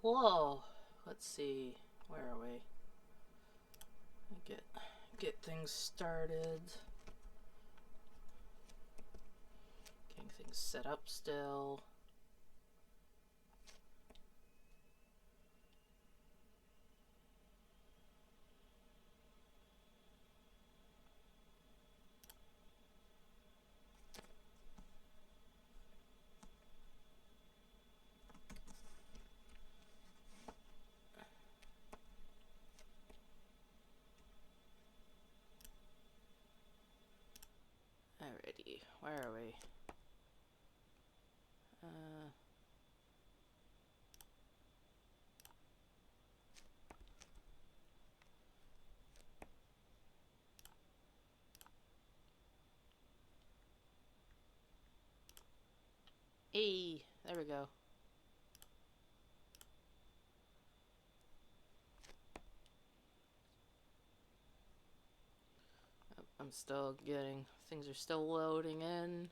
Hello. Let's see. Where are we? Get things started. Getting things set up still. Alrighty, where are we? Hey, there we go. I'm still getting, things are still loading in.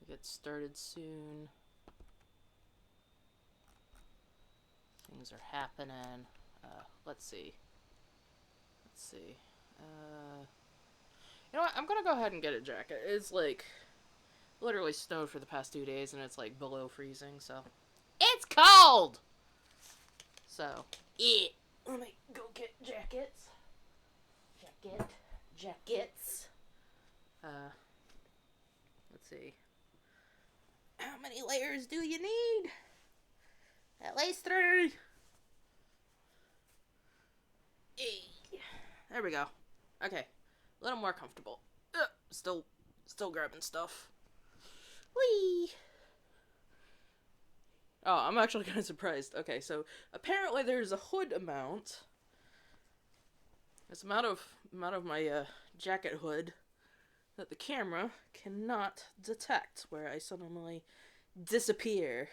We'll get started soon. Things are happening. Let's see. You know what? I'm gonna go ahead and get a jacket. It's like literally snowed for the past 2 days, and it's like below freezing, so it's cold. So, yeah. Let me go get jackets. Jackets. Let's see. How many layers do you need? At least 3. There we go. Okay. A little more comfortable. Still grabbing stuff. Whee! Oh, I'm actually kind of surprised. Okay, so apparently there's a hood amount. It's amount of my jacket hood that the camera cannot detect, where I suddenly disappear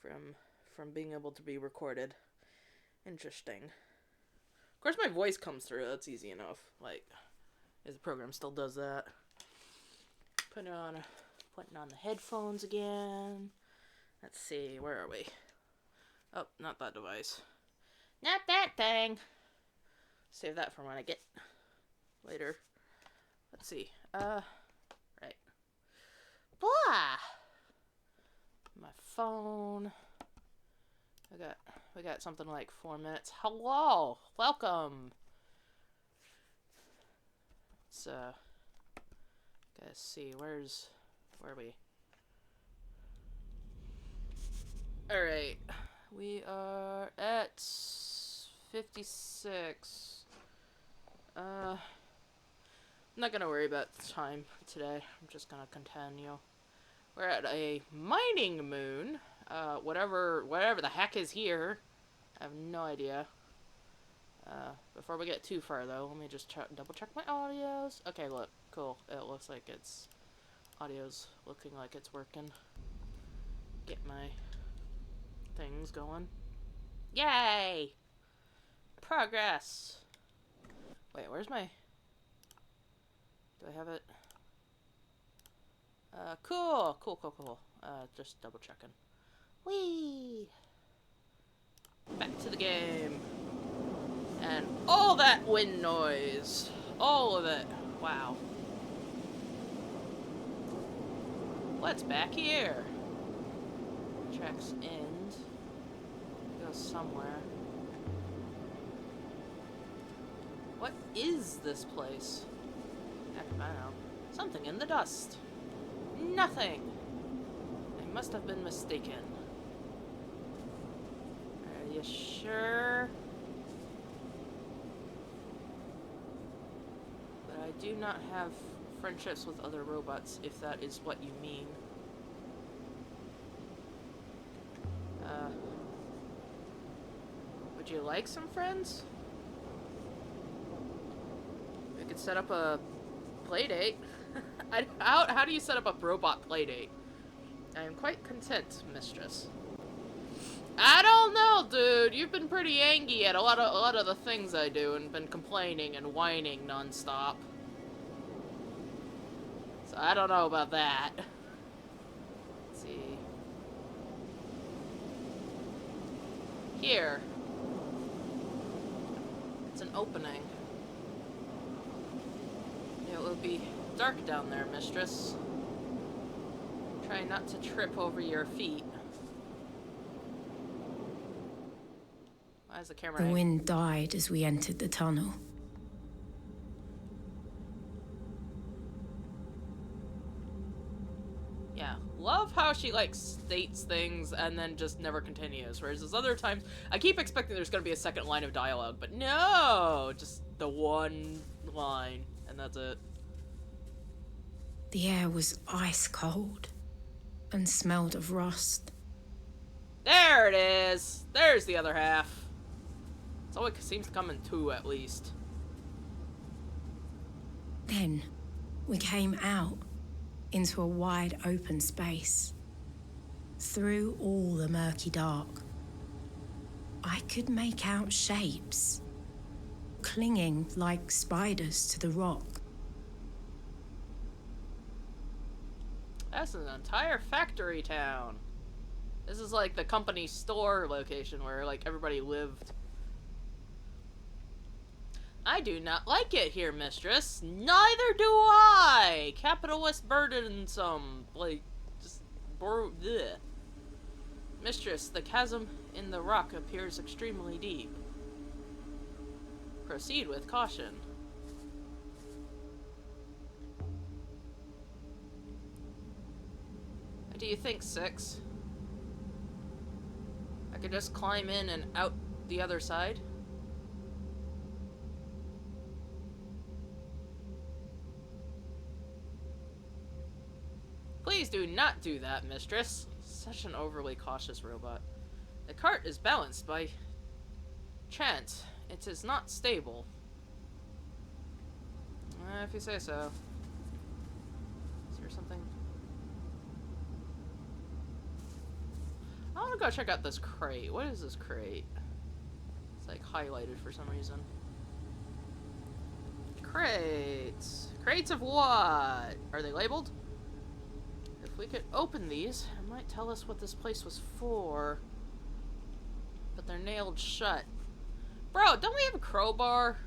from being able to be recorded. Interesting. Of course, my voice comes through. That's easy enough. Like, the program still does that. Putting on the headphones again. Let's see, where are we? Oh, not that device. Not that thing. Save that for when I get later. Let's see. Right. Blah. My phone. We got something like 4 minutes. Hello, welcome. Let's gotta see. Where are we? All right, we are at 56. I'm not gonna worry about the time today. I'm just gonna continue. We're at a mining moon. Whatever the heck is here. I have no idea. Before we get too far though, let me just double check my audios. Okay, look, cool. It looks like audio's looking like it's working. Get my things going. Yay! Progress! Wait, where's my... Do I have it? Cool. Just double checking. Whee! Back to the game. And all that wind noise. All of it. Wow. What's back here? Track's end. Goes somewhere. What is this place? Heck if I know. Something in the dust. Nothing. I must have been mistaken. Are you sure? But I do not have friendships with other robots, if that is what you mean. Would you like some friends? We could set up a playdate. How do you set up a robot playdate? I am quite content, mistress. I don't know, dude. You've been pretty angry at a lot of the things I do and been complaining and whining nonstop. So I don't know about that. Let's see. Here. It's an opening. It will be dark down there, mistress. Try not to trip over your feet. Why is the camera The hanging? wind died as we entered the tunnel. Yeah, love how she like states things and then just never continues. Whereas those other times, I keep expecting there's gonna be a second line of dialogue, but no, just the one line, and that's it. The air was ice cold and smelled of rust. There it is. There's the other half. It's all it seems to come in two, at least. Then we came out into a wide open space. Through all the murky dark, I could make out shapes, clinging like spiders to the rock. That's an entire factory town. This is like the company store location where like everybody lived. I do not like it here, mistress. Neither do I! Capitalist burdensome. Like, just... bleh. Mistress, the chasm in the rock appears extremely deep. Proceed with caution. What do you think, Six? I could just climb in and out the other side? Please do not do that, mistress. Such an overly cautious robot. The cart is balanced by chance. It is not stable. If you say so. Is there something? I want to go check out this crate. What is this crate? It's like highlighted for some reason. Crates. Crates of what? Are they labeled? If we could open these, it might tell us what this place was for. But they're nailed shut. Bro, don't we have a crowbar?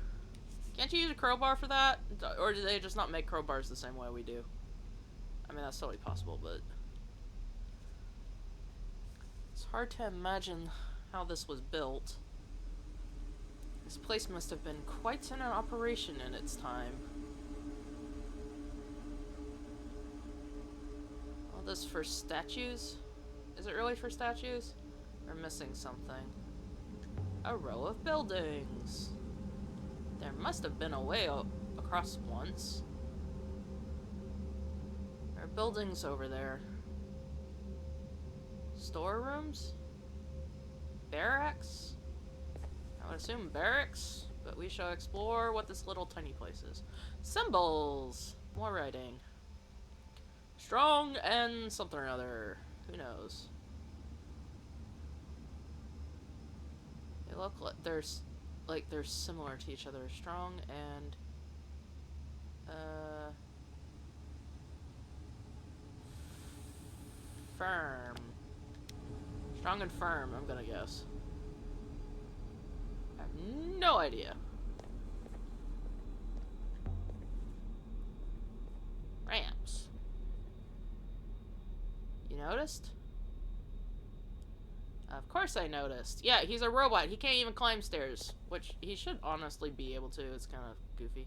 Can't you use a crowbar for that? Or do they just not make crowbars the same way we do? I mean, that's totally possible, but... it's hard to imagine how this was built. This place must have been quite an operation in its time. All this for statues? Is it really for statues? We're missing something. A row of buildings. There must have been a way across once. There are buildings over there. Storerooms? Barracks? I would assume barracks, but we shall explore what this little tiny place is. Symbols! More writing. Strong and something or other. Who knows? They look like they're similar to each other. Strong and firm. Strong and firm, I'm gonna guess. I have no idea. Ramps. You noticed? Of course I noticed. Yeah, he's a robot. He can't even climb stairs. Which he should honestly be able to. It's kind of goofy.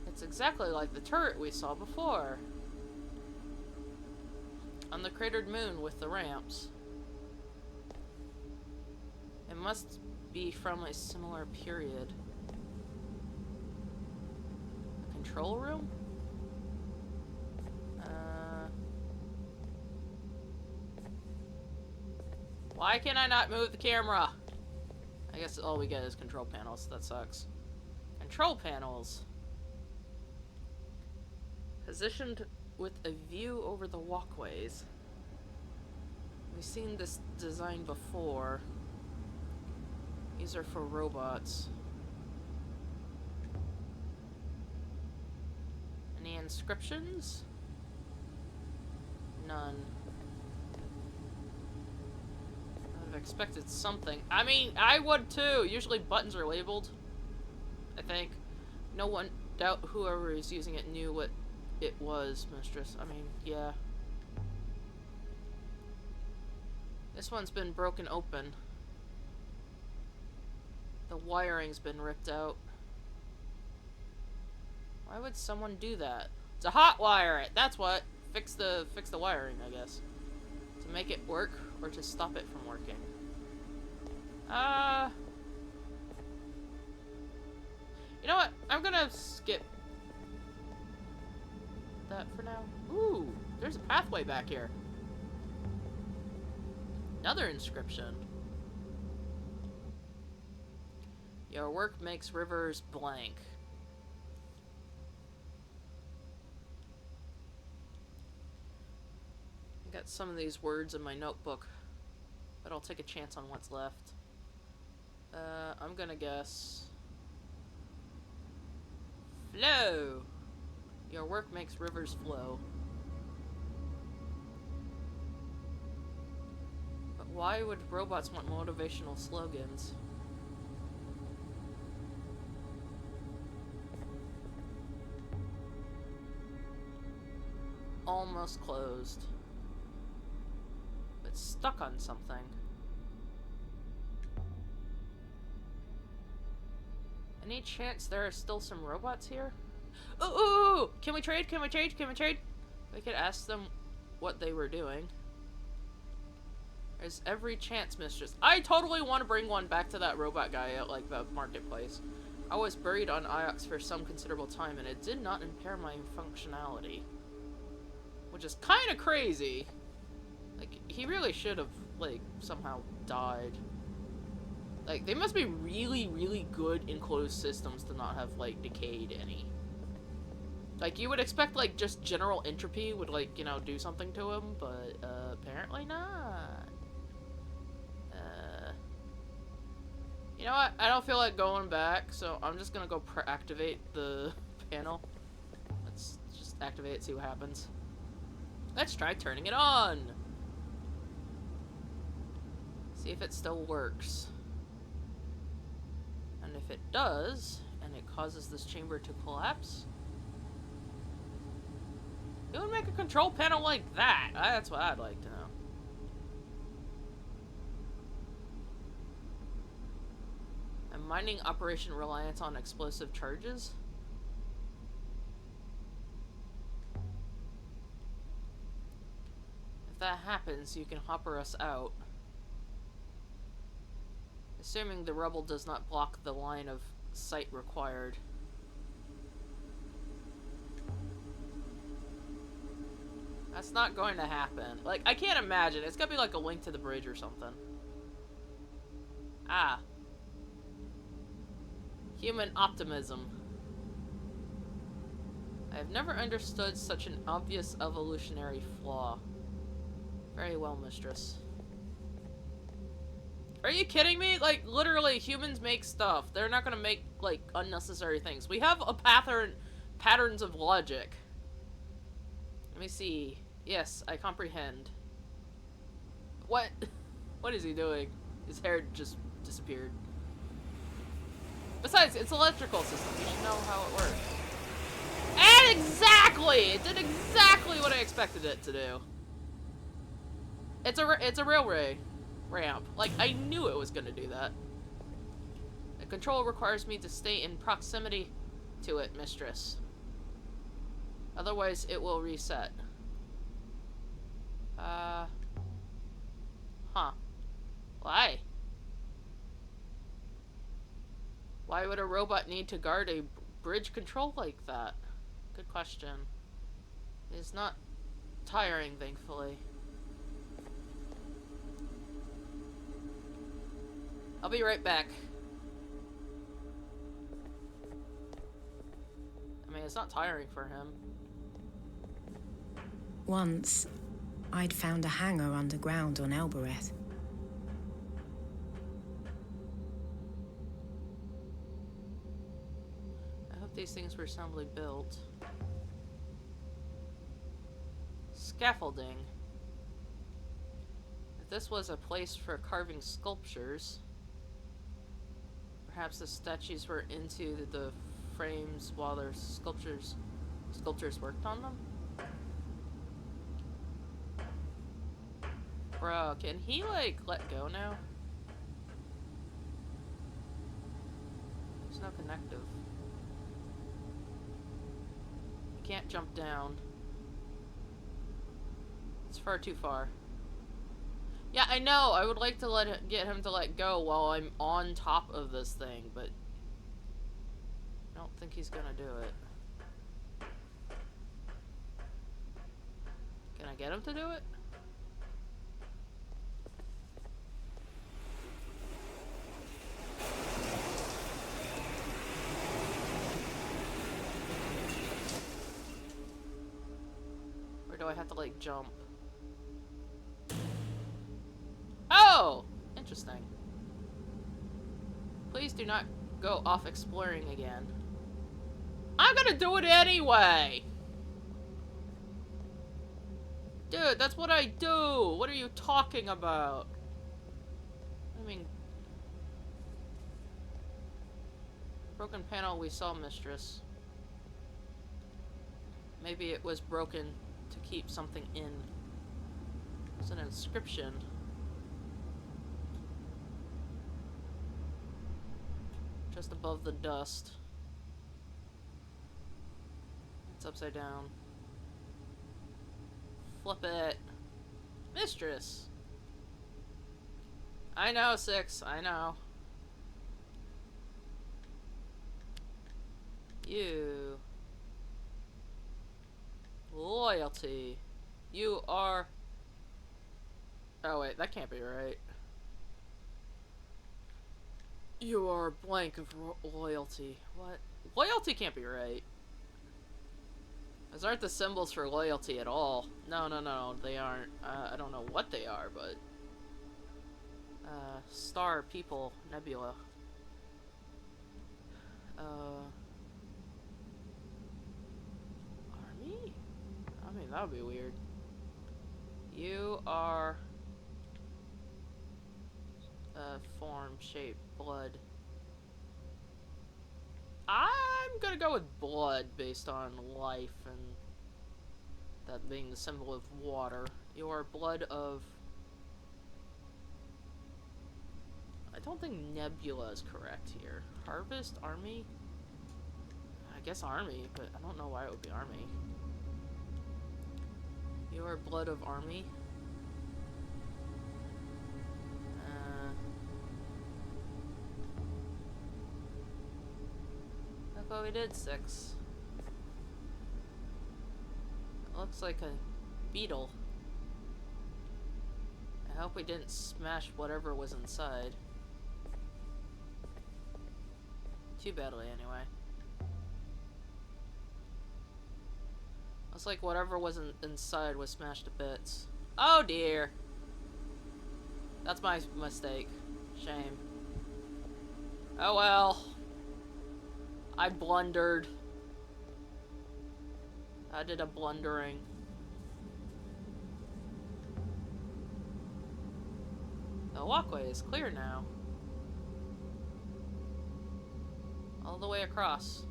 It's exactly like the turret we saw before. On the cratered moon with the ramps. It must be from a similar period. A control room? Why can I not move the camera? I guess all we get is control panels. That sucks. Control panels. Positioned with a view over the walkways. We've seen this design before. These are for robots. Any inscriptions? None. I've expected something. I mean, I would too. Usually buttons are labeled, I think. No one doubt whoever is using it knew what it was, Mistress. I mean, yeah. This one's been broken open. The wiring's been ripped out. Why would someone do that? To hot wire it. That's what. Fix the wiring, I guess. To make it work or to stop it from working. You know what? I'm gonna skip that for now. Ooh, there's a pathway back here. Another inscription. Your work makes rivers blank. I got some of these words in my notebook, but I'll take a chance on what's left. I'm gonna guess... Flow! Your work makes rivers flow. But why would robots want motivational slogans? Almost closed. But stuck on something. Any chance there are still some robots here? Ooh! Can we trade? Can we trade? Can we trade? We could ask them what they were doing. There's every chance, Mistress. I totally want to bring one back to that robot guy at, like, the marketplace. I was buried on Iox for some considerable time, and it did not impair my functionality. Which is kind of crazy. Like, he really should have, like, somehow died. Like, they must be really, really good in closed systems to not have, like, decayed any. Like, you would expect, like, just general entropy would, like, you know, do something to him, but, apparently not. You know what? I don't feel like going back, so I'm just gonna go activate the panel. Let's just activate it, see what happens. Let's try turning it on! See if it still works. And if it does, and it causes this chamber to collapse, it would make a control panel like that. That's what I'd like to know. A mining operation reliant on explosive charges? If that happens, you can hopper us out. Assuming the rubble does not block the line of sight required. That's not going to happen. Like, I can't imagine. It's gonna be like a link to the bridge or something. Ah. Human optimism. I have never understood such an obvious evolutionary flaw. Very well, Mistress. Are you kidding me? Like, literally, humans make stuff. They're not gonna make, like, unnecessary things. We have a patterns of logic. Let me see. Yes, I comprehend. What? What is he doing? His hair just disappeared. Besides, it's an electrical system. You should know how it works. And exactly! It did exactly what I expected it to do. It's a railway ramp. Like, I knew it was gonna do that. The control requires me to stay in proximity to it, Mistress. Otherwise, it will reset. Huh. Why? Why would a robot need to guard a bridge control like that? Good question. It is not tiring, thankfully. I'll be right back. I mean, it's not tiring for him. Once, I'd found a hangar underground on Elbereth. I hope these things were soundly built. Scaffolding. If this was a place for carving sculptures, perhaps the statues were into the frames while their sculptors worked on them? Bro, can he, like, let go now? There's no connective. You can't jump down. It's far too far. Yeah, I know. I would like to get him to let go while I'm on top of this thing, but I don't think he's gonna do it. Can I get him to do it? Or do I have to, like, jump? Oh! Interesting. Please do not go off exploring again. I'm gonna do it anyway! Dude, that's what I do! What are you talking about? I mean... Broken panel, we saw, Mistress. Maybe it was broken to keep something in. It's an inscription. Just above the dust. It's upside down. Flip it. Mistress! I know, 6. I know. You. Loyalty. You are... Oh wait, that can't be right. You are blank of loyalty. What? Loyalty can't be right. Those aren't the symbols for loyalty at all. No, no, no, they aren't. I don't know what they are, but... Star, people, nebula. Army? I mean, that would be weird. You are... form, shape, blood. I'm gonna go with blood based on life and that being the symbol of water. You are blood of... I don't think nebula is correct here. Harvest? Army? I guess army, but I don't know why it would be army. You are blood of army? Look what we did, 6. It looks like a beetle. I hope we didn't smash whatever was inside. Too badly, anyway. Looks like whatever was inside was smashed to bits. Oh dear! That's my mistake. Shame. Oh well. I blundered. I did a blundering. The walkway is clear now. All the way across.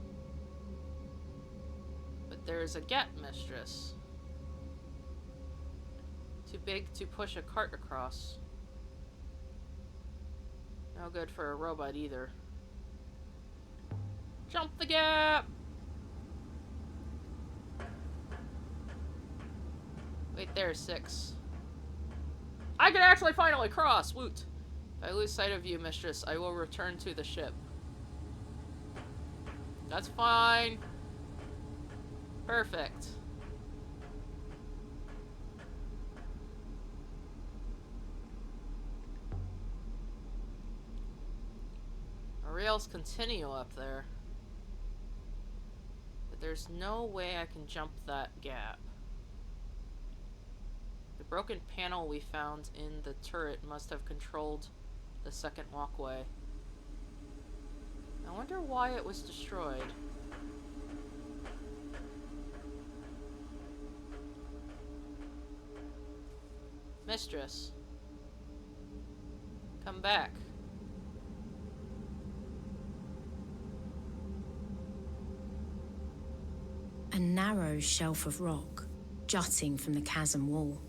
But there's a gap, Mistress. Too big to push a cart across. No good for a robot either. Jump the gap! Wait there, 6. I can actually finally cross! Woot! If I lose sight of you, Mistress, I will return to the ship. That's fine. Perfect. Our rails continue up there. But there's no way I can jump that gap. The broken panel we found in the turret must have controlled the second walkway. I wonder why it was destroyed. Mistress. come back. A narrow shelf of rock jutting from the chasm wall.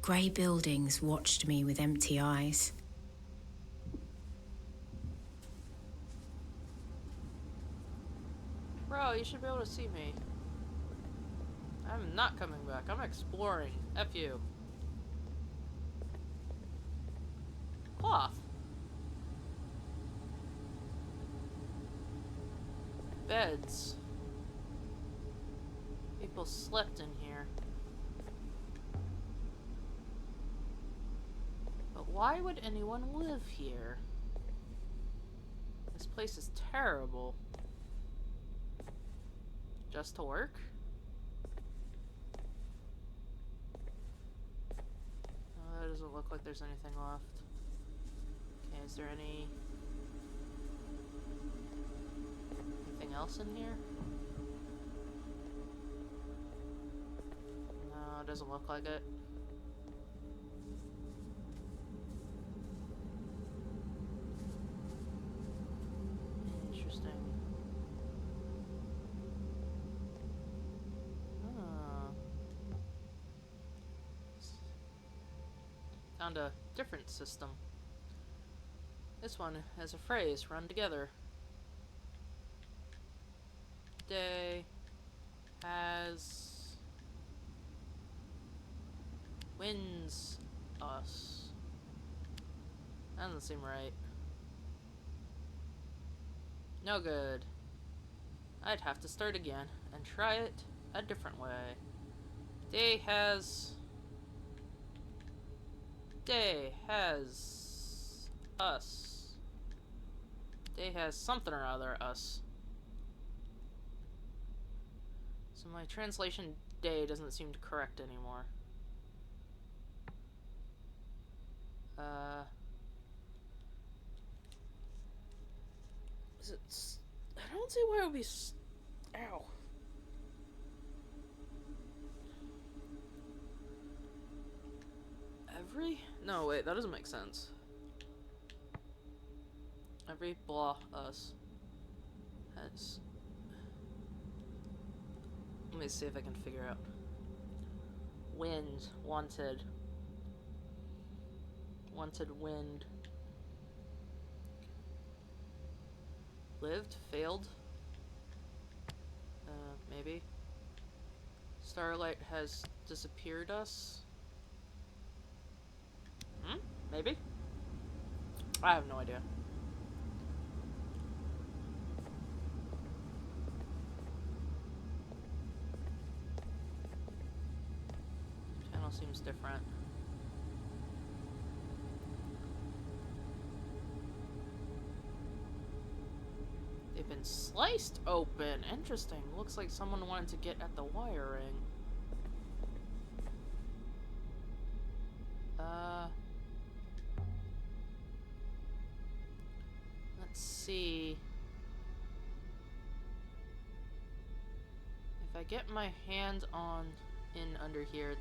Grey buildings watched me with empty eyes. Bro, you should be able to see me. I'm not coming back. I'm exploring. F you. Cloth. Beds. People slept in here. But why would anyone live here? This place is terrible. Just to work? Oh, that doesn't look like there's anything left. Okay, is there anything else in here? No, it doesn't look like it. Interesting. Found a different system. This one has a phrase run together. Day has wins us. That doesn't seem right. No good. I'd have to start again and try it a different way. Day has us. Day has something or other us. So my translation day doesn't seem correct anymore. Is it? I don't see why it would be. Ow. Every? No, wait, that doesn't make sense. Every blah us has. Let me see if I can figure out. Wind, wanted. Wanted wind. Lived, failed. Maybe. Starlight has disappeared us. Maybe? I have no idea. Channel seems different. They've been sliced open. Interesting. Looks like someone wanted to get at the wiring. Let's see. If I get my hand on in under here.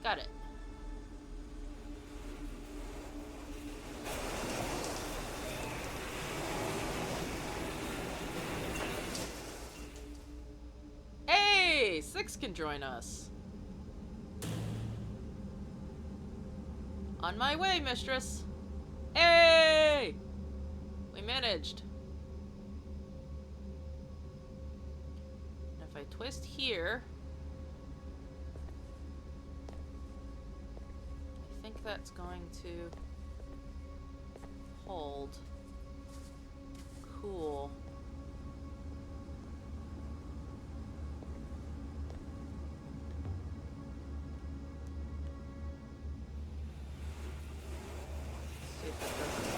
Got it. Hey, 6 can join us. On my way, mistress. Hey! We managed. And if I twist here, I think that's going to hold. Cool. See if that does it.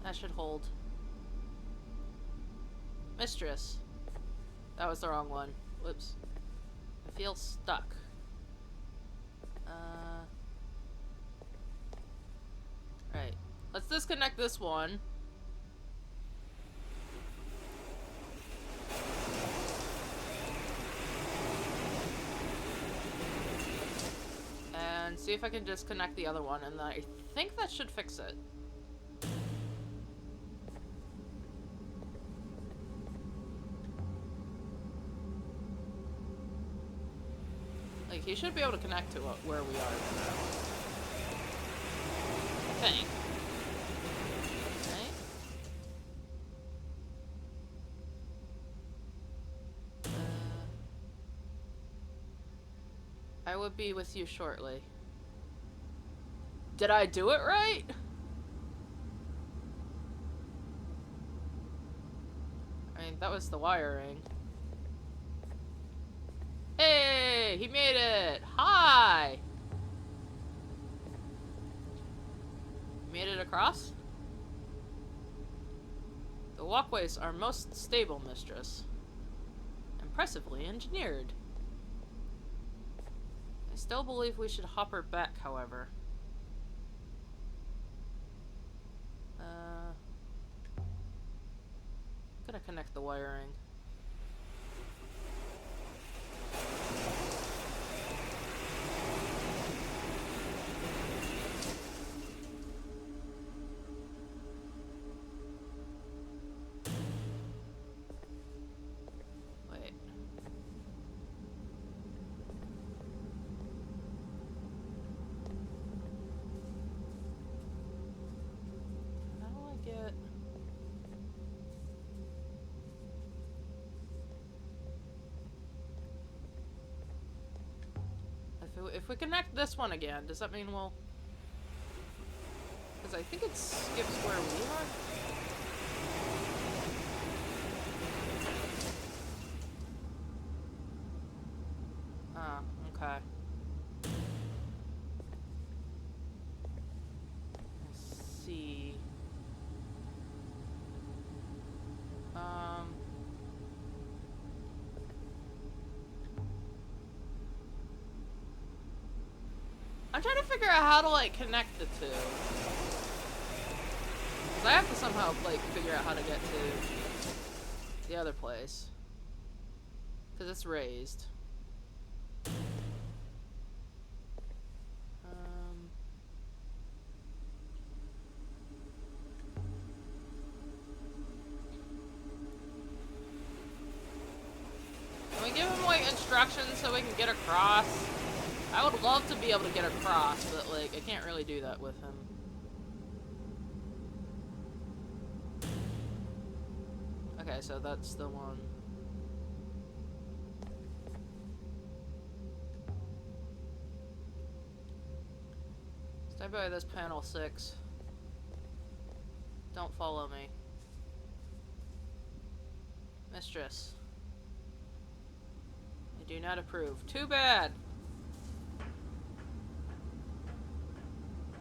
That should hold. Mistress. That was the wrong one. Whoops. I feel stuck. Right. Let's disconnect this one. And see if I can disconnect the other one, and I think that should fix it. Like, he should be able to connect to where we are now. I think. Right? I will be with you shortly. Did I do it right? I mean, that was the wiring. Hey, he made it! Hi! Made it across? The walkways are most stable, mistress. Impressively engineered. I still believe we should hop her back, however. Gonna connect the wiring. Wait. How do I get... If we connect this one again, does that mean we'll... Because I think it skips where we are. Ah, okay. Let's see. I'm trying to figure out how to, like, connect the two. Because I have to somehow, like, figure out how to get to the other place. Because it's raised. Can we give him, like, instructions so we can get across? I would love to be able to get across, but, like, I can't really do that with him. Okay, so that's the one. Stay by this panel 6. Don't follow me. Mistress. I do not approve. Too bad!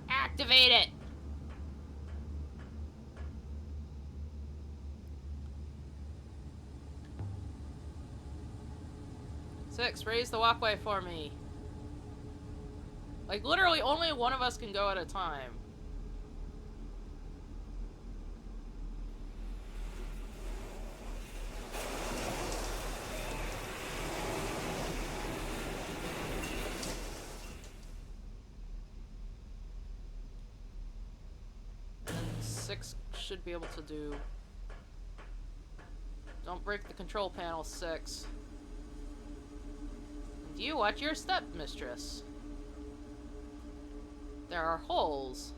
Activate it! Six, raise the walkway for me. Like, literally, only one of us can go at a time. And 6 should be able to do... Don't break the control panel, 6. And you watch your step, mistress. There are holes.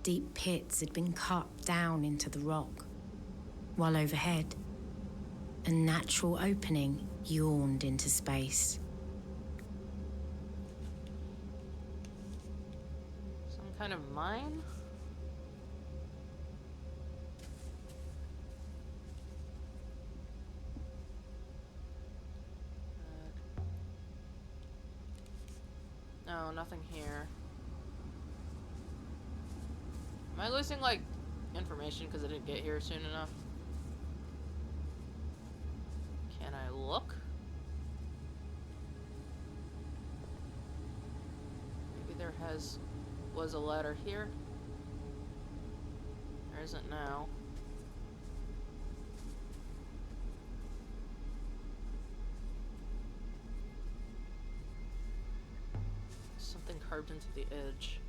Deep pits had been cut down into the rock, while overhead, a natural opening yawned into space. Some kind of mine? No, nothing here. Am I losing, like, information because I didn't get here soon enough? Can I look? was a ladder here. There isn't now. Something carved into the edge.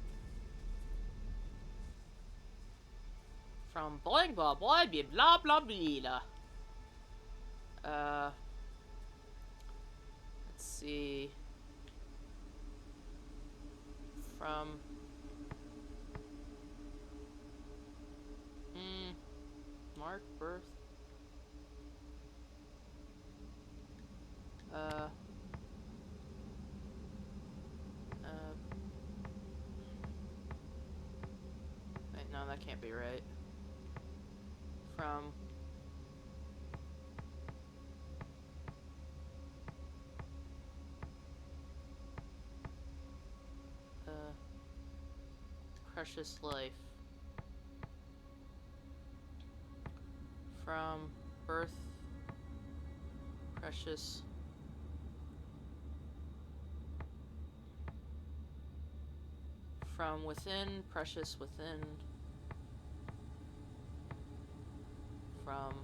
From blah blah blah blah blah blah. Let's see. From Mark birth. Wait, no, that can't be right. From precious life. From birth, precious. From within, precious within. From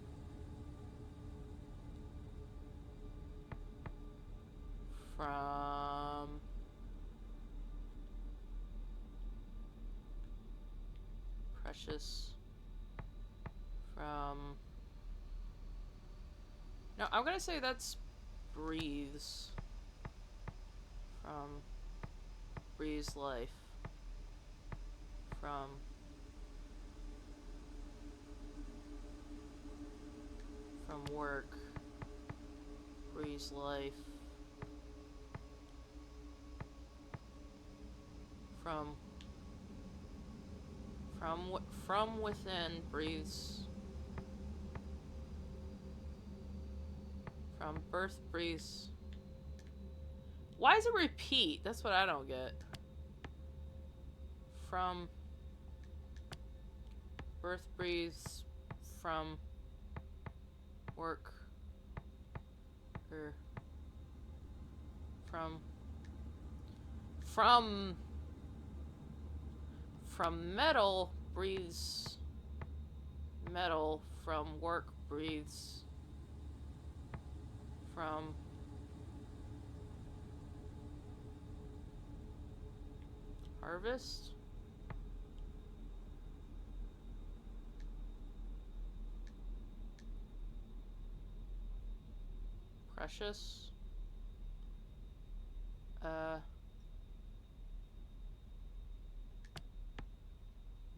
precious. From no, I'm gonna say that's breathes. From breathes life. From work, breathes life. From within breathes. From birth breathes. Why does it repeat? That's what I don't get. From birth breathes. From work. Or from metal breathes metal. From work breathes from harvest. Precious.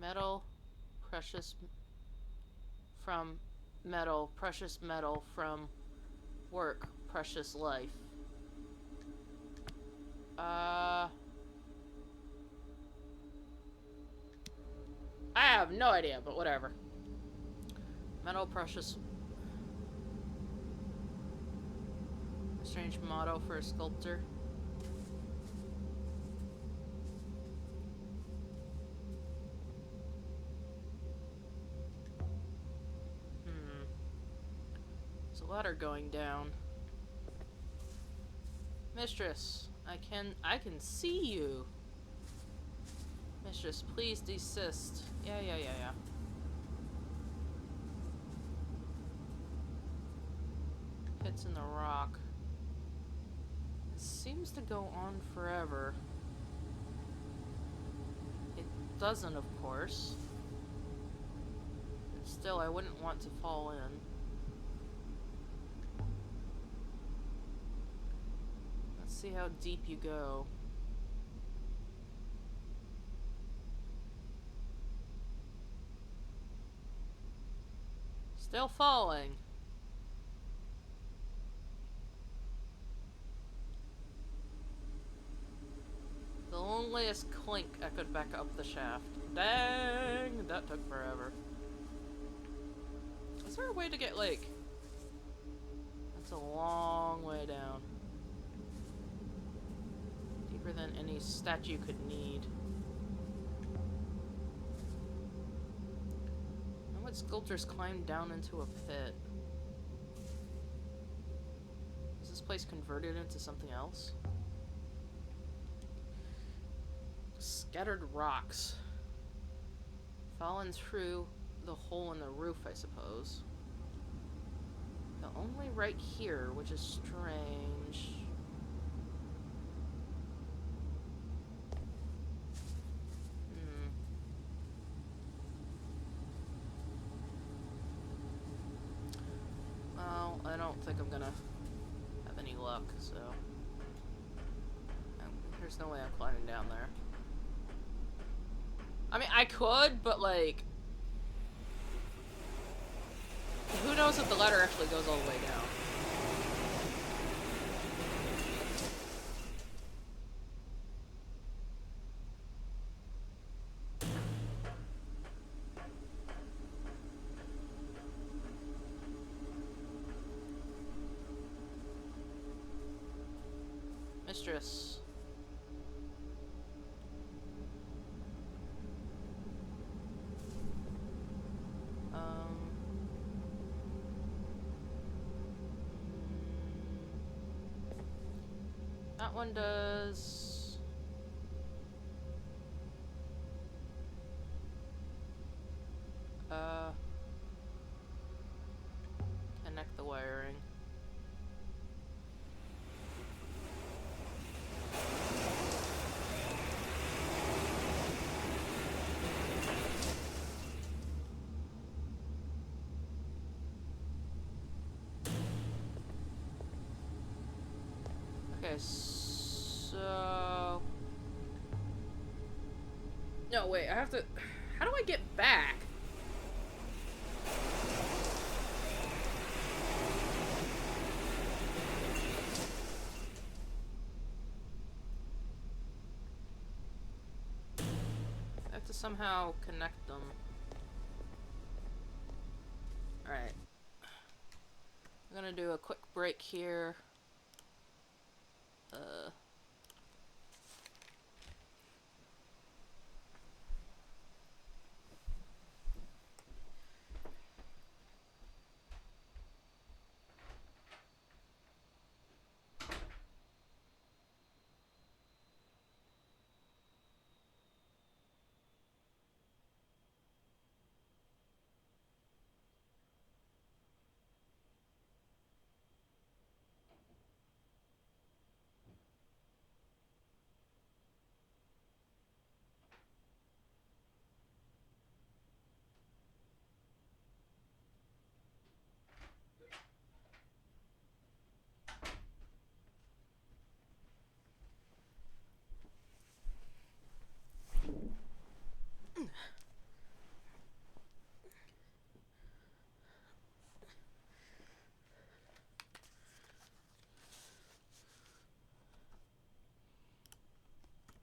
Metal, precious. From metal, precious metal. From work, precious life. I have no idea, but whatever. Metal, precious. Strange motto for a sculptor. There's a ladder going down. Mistress, I can see you. Mistress, please desist. Yeah. Hits in the rock. It seems to go on forever. It doesn't, of course. But still, I wouldn't want to fall in. Let's see how deep you go. Still falling. The loneliest clink echoed back up the shaft. Dang, that took forever. Is there a way to get, like... That's a long way down. Deeper than any statue could need. How would sculptors climb down into a pit? Is this place converted into something else? Scattered rocks. Fallen through the hole in the roof, I suppose. The only right here, which is strange. Well, I don't think I'm gonna have any luck, so... There's no way I'm climbing down there. I mean, I could, but like... Who knows if the ladder actually goes all the way down? Mistress. That one does... Connect the wiring. Okay, so... No, wait, I have to... How do I get back? I have to somehow connect them. Alright. I'm gonna do a quick break here.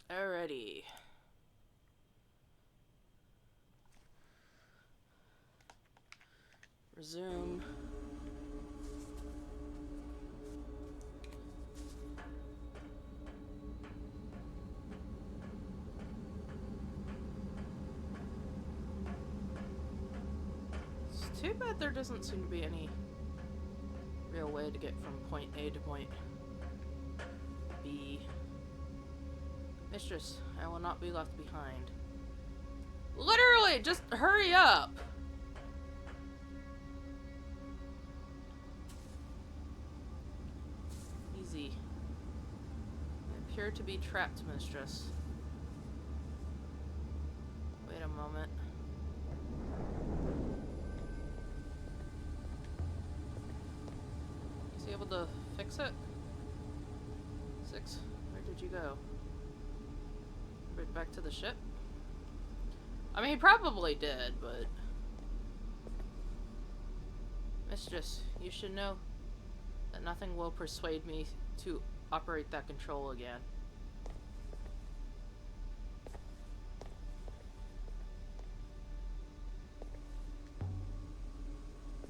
Alrighty. Resume. It's too bad there doesn't seem to be any real way to get from point A to point B. Mistress, I will not be left behind. Literally, just hurry up! Easy. I appear to be trapped, mistress. Wait a moment. Is he able to fix it? 6, where did you go? Right back to the ship? I mean, he probably did, but... Mistress, you should know that nothing will persuade me to operate that control again.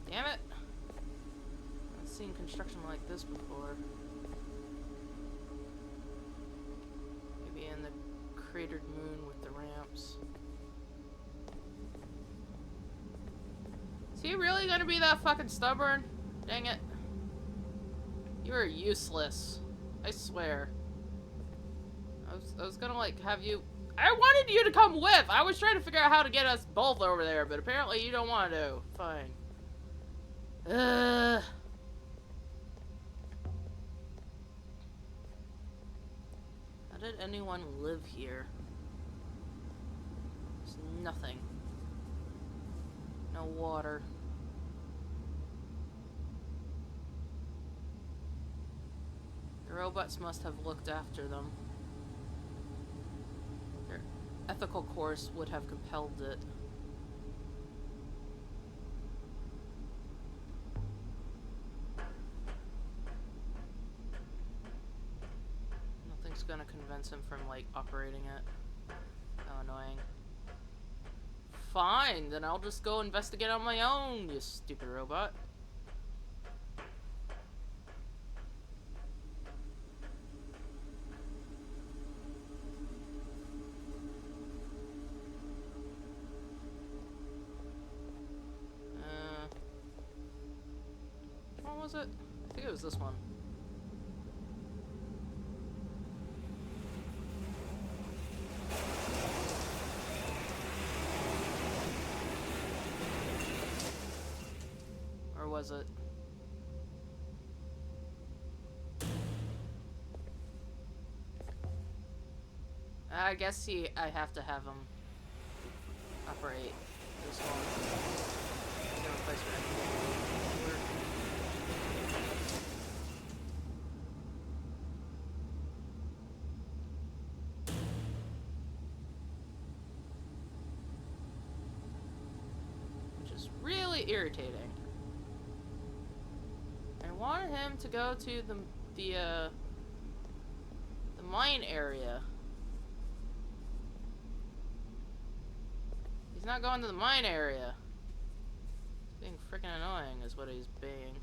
Damn it! I've seen construction like this before. Maybe in the cratered moon with the ramps. Is he really gonna be that fucking stubborn? Dang it. You are useless. I swear. I was gonna like have you I wanted you to come with. I was trying to figure out how to get us both over there, but apparently you don't want to. Fine. How did anyone live here? There's nothing. No water. The robots must have looked after them. Their ethical course would have compelled it. Nothing's gonna convince him from, like, operating it. How annoying. Fine, then I'll just go investigate on my own, you stupid robot. What was it? I think it was this one. Or was it? I guess I have to have him operate this one. Get a replacement. Which is really irritating. I wanted him to go to the mine area. He's not going to the mine area. He's being freaking annoying is what he's being.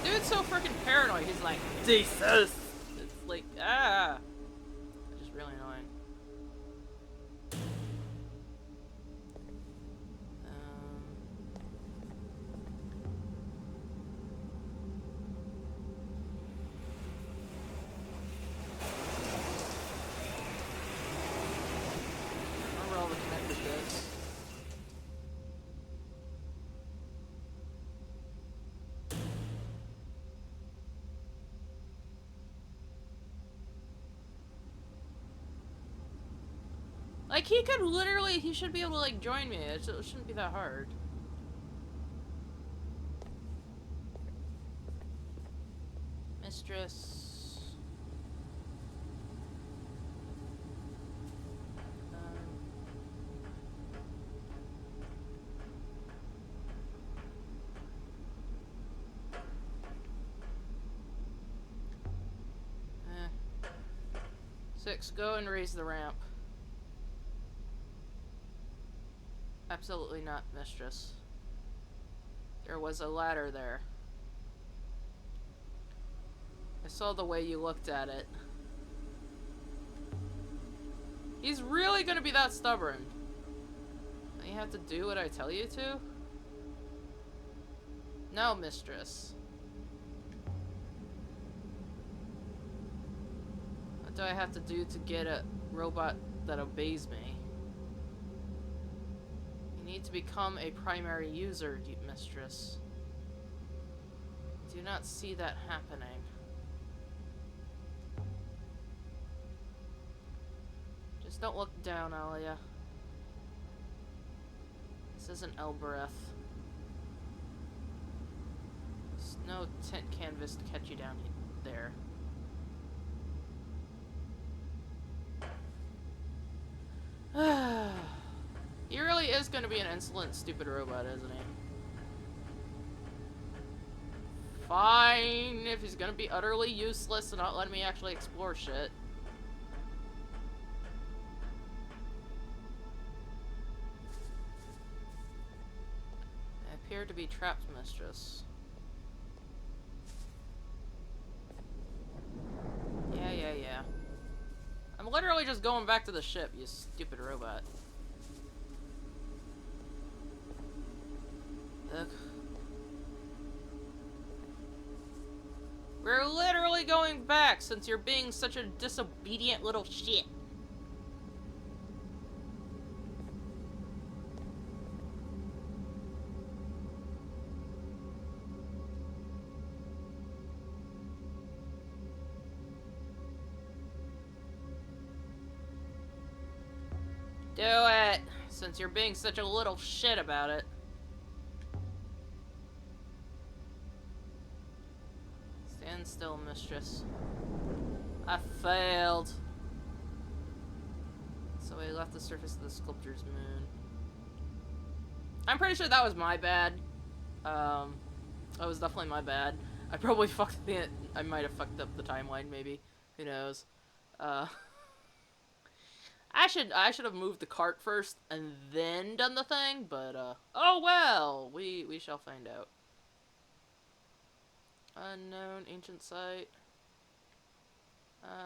Dude's so freaking paranoid. He's like, Jesus! It's like, It's just really annoying. Remember all the connected bits. Like, he should be able to, like, join me. It shouldn't be that hard. Mistress. 6, go and raise the ramp. Absolutely not, mistress. There was a ladder there. I saw the way you looked at it. He's really gonna be that stubborn. You have to do what I tell you to? No, mistress. What do I have to do to get a robot that obeys me? You need to become a primary user, mistress. Do not see that happening. Just don't look down, Alia. This isn't Elbereth. There's no tent canvas to catch you down there. He really is going to be an insolent, stupid robot, isn't he? Fine, if he's going to be utterly useless and not letting me actually explore shit. I appear to be trapped, mistress. Yeah. I'm literally just going back to the ship, you stupid robot. Ugh. We're literally going back since you're being such a disobedient little shit. Do it, since you're being such a little shit about it. Stand still, mistress. I failed. So I left the surface of the sculpture's moon. I'm pretty sure that was my bad. That was definitely my bad. I probably fucked the... I might have fucked up the timeline, maybe. Who knows? I should have moved the cart first and then done the thing, but oh well, we shall find out. Unknown ancient site.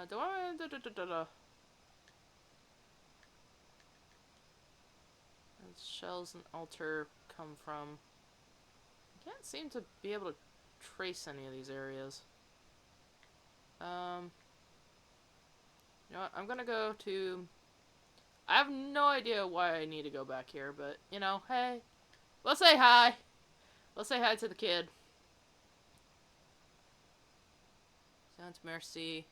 Do I shells and altar come from? I can't seem to be able to trace any of these areas. You know what? I'm gonna go to... I have no idea why I need to go back here, but, you know, hey. Let's say hi. Let's say hi to the kid. Saint Merci.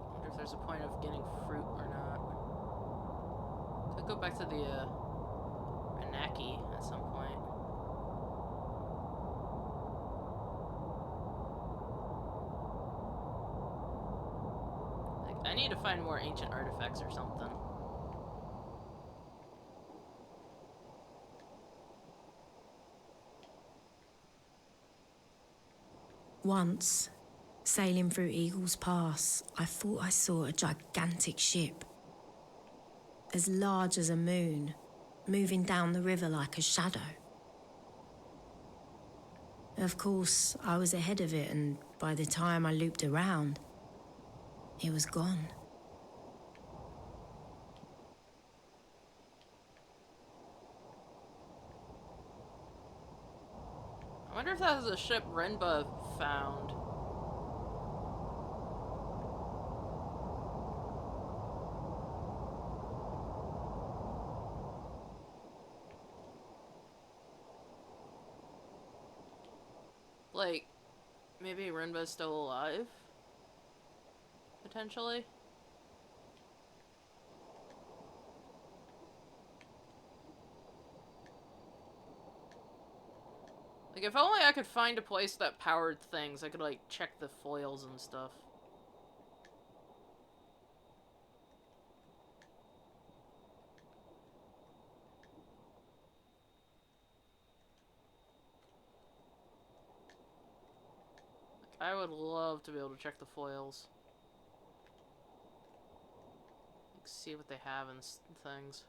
I wonder if there's a point of getting fruit or not. Could go back to the, Renaki at some point. Like, I need to find more ancient artifacts or something. Once, sailing through Eagle's Pass, I thought I saw a gigantic ship, as large as a moon, moving down the river like a shadow. Of course, I was ahead of it, and by the time I looped around, it was gone. I wonder if that was a ship Renba found. Like, maybe Renba's still alive? Potentially? Like, if only I could find a place that powered things, I could, like, check the foils and stuff. Like, I would love to be able to check the foils. Like, see what they have and things.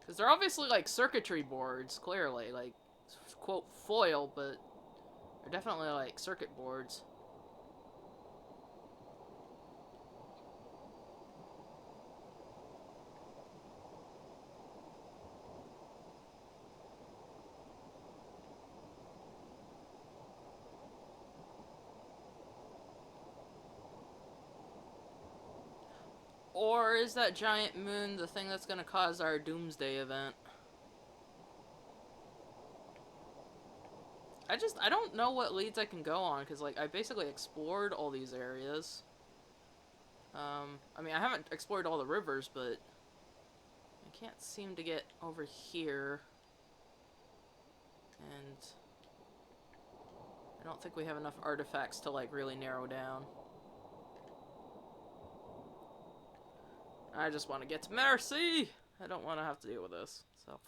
Because they're obviously, like, circuitry boards, clearly. Like, quote, foil, but they're definitely, like, circuit boards. Or is that giant moon the thing that's gonna cause our doomsday event? I don't know what leads I can go on, because, like, I basically explored all these areas. I mean, I haven't explored all the rivers, but I can't seem to get over here. And I don't think we have enough artifacts to, like, really narrow down. I just want to get to Merci! I don't want to have to deal with this, so...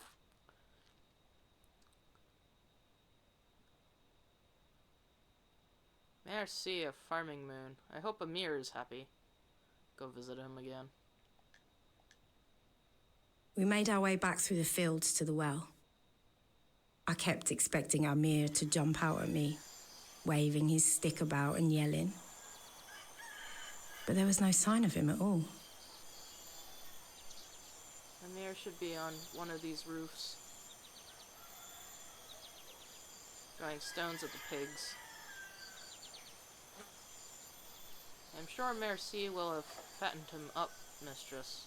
Merci, a farming moon. I hope Amir is happy. Go visit him again. We made our way back through the fields to the well. I kept expecting Amir to jump out at me, waving his stick about and yelling. But there was no sign of him at all. Amir should be on one of these roofs, throwing stones at the pigs. I'm sure Merci will have fattened him up, mistress.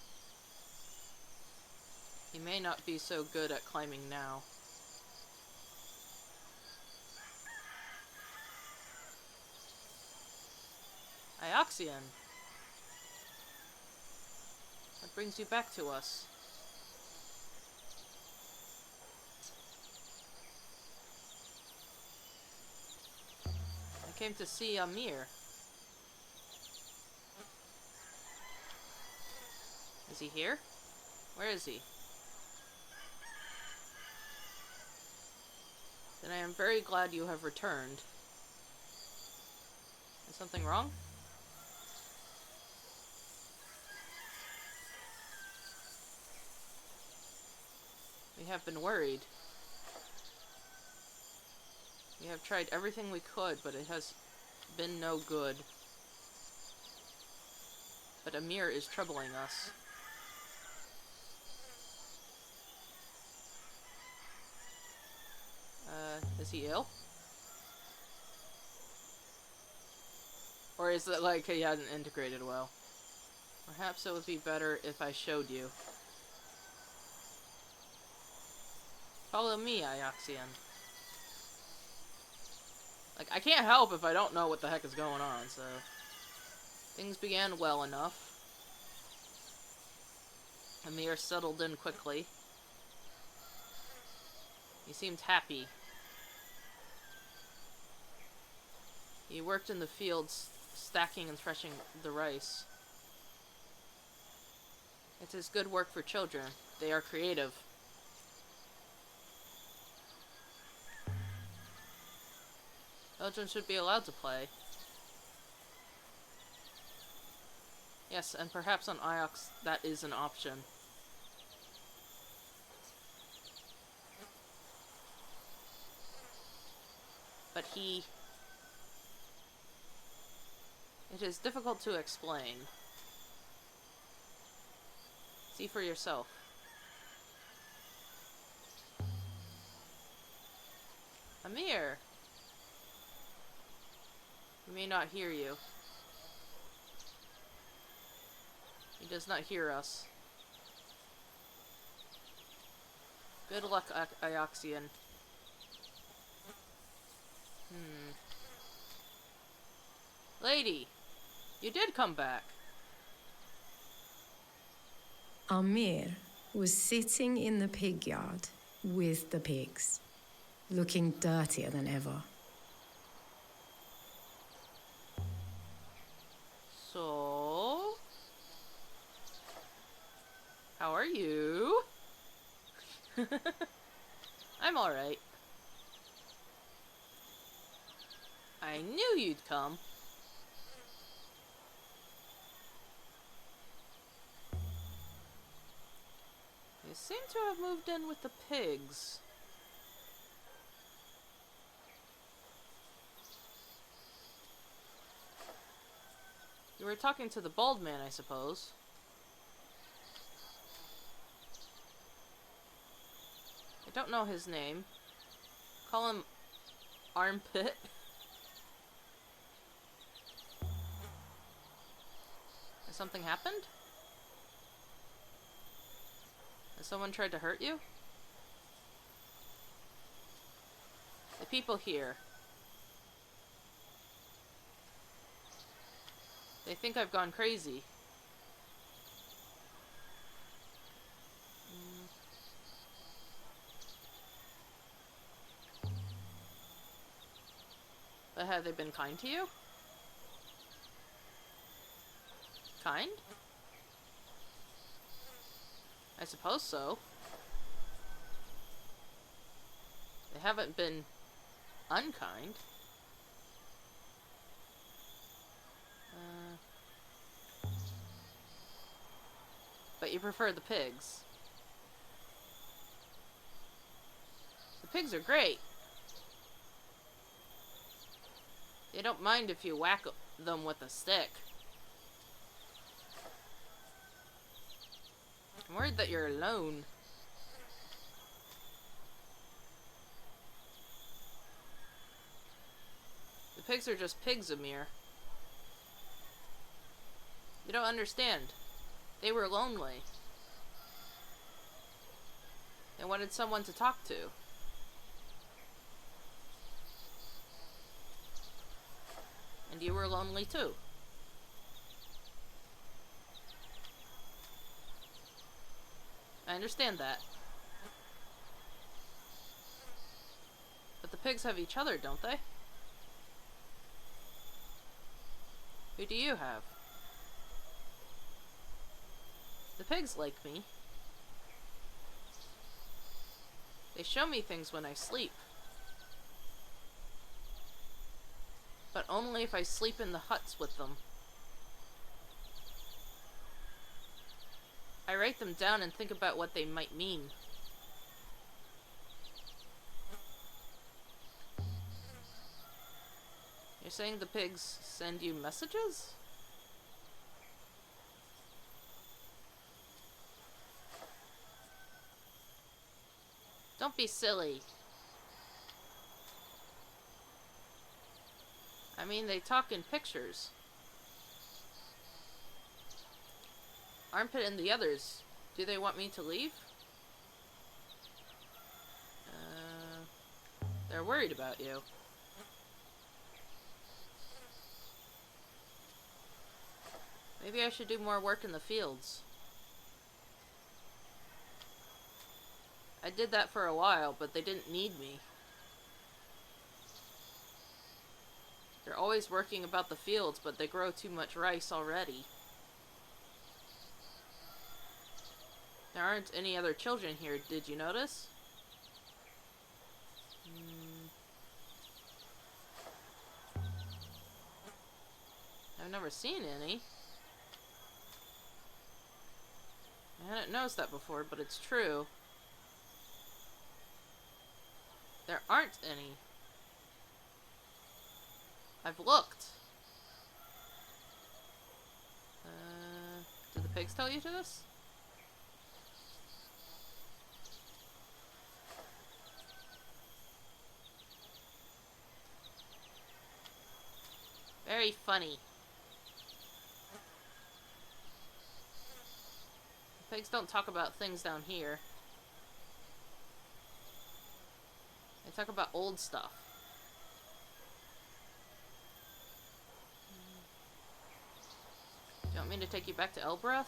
He may not be so good at climbing now. Ioxian! What brings you back to us? I came to see Amir. Is he here? Where is he? Then I am very glad you have returned. Is something wrong? We have been worried. We have tried everything we could, but it has been no good. But Amir is troubling us. Is he ill? Or is it like he hasn't integrated well? Perhaps it would be better if I showed you. Follow me, Ioxian. Like, I can't help if I don't know what the heck is going on, so... Things began well enough. Amir settled in quickly. He seemed happy. He worked in the fields, stacking and threshing the rice. It is good work for children. They are creative. Children should be allowed to play. Yes, and perhaps on Iox that is an option. But it is difficult to explain. See for yourself. Amir! He may not hear you. He does not hear us. Good luck, Ioxian. Lady! You did come back. Amir was sitting in the pig yard with the pigs, looking dirtier than ever. So... How are you? I'm alright. I knew you'd come. You seem to have moved in with the pigs. You were talking to the bald man, I suppose. I don't know his name. Call him Armpit. Has something happened? Has someone tried to hurt you? The people here. They think I've gone crazy. But have they been kind to you? Kind? I suppose so. They haven't been unkind. But you prefer the pigs. The pigs are great. They don't mind if you whack them with a stick. I'm worried that you're alone. The pigs are just pigs, Amir. You don't understand. They were lonely. They wanted someone to talk to. And you were lonely too. I understand that. But the pigs have each other, don't they? Who do you have? The pigs like me. They show me things when I sleep. But only if I sleep in the huts with them. I write them down and think about what they might mean. You're saying the pigs send you messages? Don't be silly. I mean, they talk in pictures. Armpit and the others, do they want me to leave? They're worried about you. Maybe I should do more work in the fields. I did that for a while, but they didn't need me. They're always working about the fields, but they grow too much rice already. There aren't any other children here, did you notice? I've never seen any. I hadn't noticed that before, but it's true. There aren't any. I've looked. Did the pigs tell you this? Very funny. The pigs don't talk about things down here. They talk about old stuff. Do you want me to take you back to Elbreth?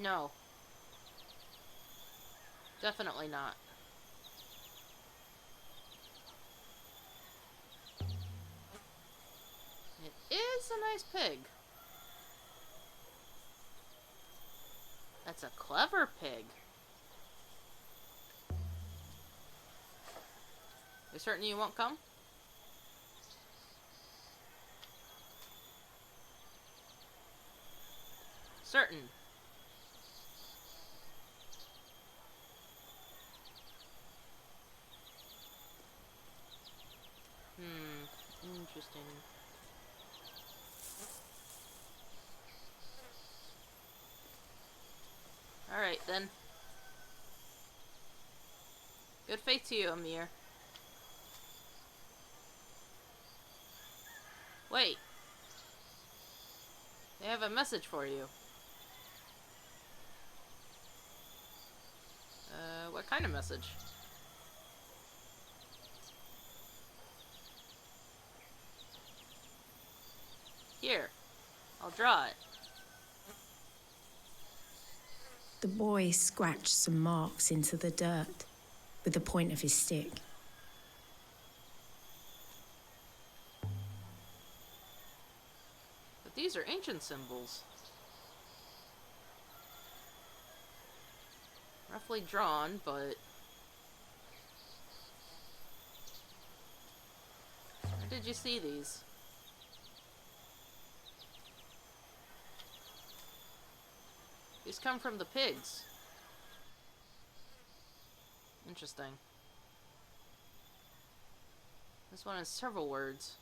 No. Definitely not. It is a nice pig. That's a clever pig. You're certain you won't come? Certain. Interesting. Alright then. Good faith to you, Amir. Wait. They have a message for you. What kind of message? Here. I'll draw it. The boy scratched some marks into the dirt with the point of his stick. But these are ancient symbols. Roughly drawn, but... Where did you see these? These come from the pigs. Interesting. This one has several words.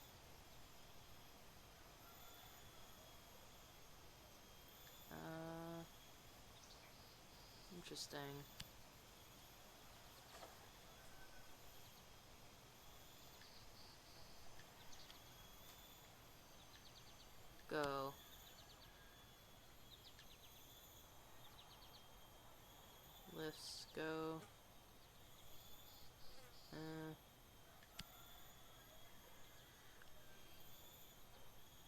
Interesting. Go. Lifts, go.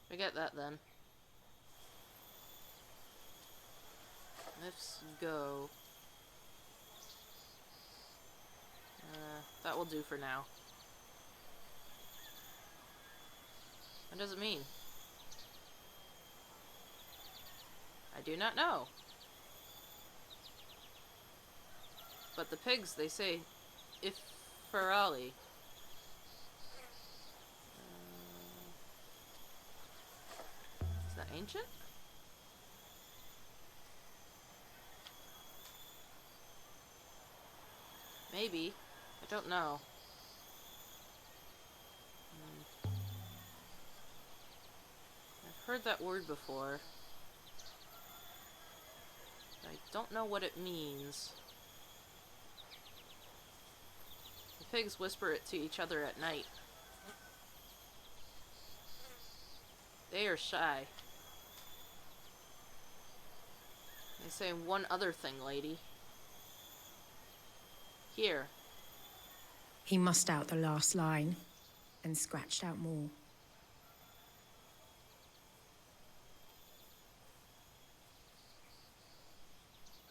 Forget that then. Lifts, go. That will do for now. What does it mean? I do not know. But the pigs, they say, if Ferali. Is that ancient? Maybe. I don't know. I've heard that word before. I don't know what it means. The pigs whisper it to each other at night. They are shy. They say one other thing, lady. Here. He mussed out the last line and scratched out more.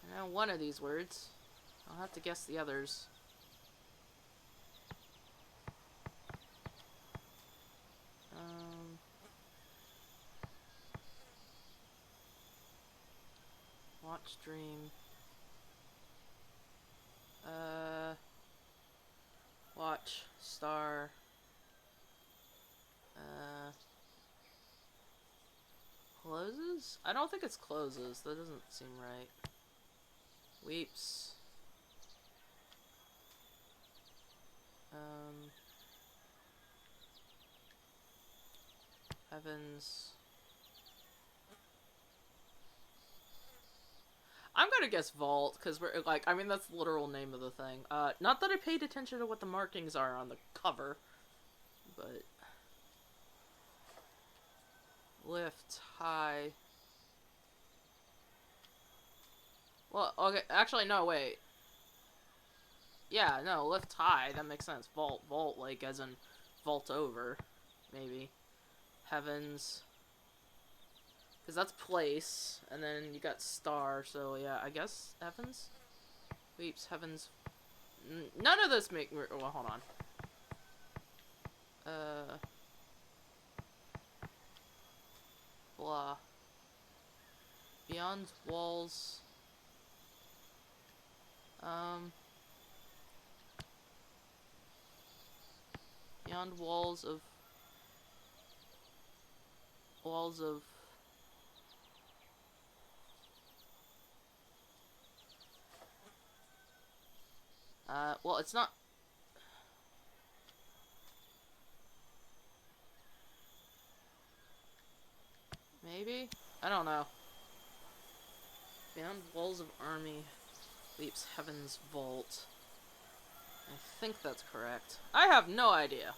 I know one of these words. I'll have to guess the others. Watch, dream. Watch, star. Closes? I don't think it's closes. That doesn't seem right. Weeps. Heavens. I'm gonna guess vault, because we're, like, I mean, that's the literal name of the thing. Not that I paid attention to what the markings are on the cover, but... Lift, high... Well, okay, actually, no, wait. Yeah, no, lift high, that makes sense. Vault, like, as in vault over, maybe. Heavens... Because that's place, and then you got star, so yeah, I guess heavens? Weeps, heavens. None of this make me... Well, hold on. Blah. Beyond walls. Beyond walls of... Walls of... well, it's not... Maybe? I don't know. Beyond walls of army leaps heaven's vault. I think that's correct. I have no idea.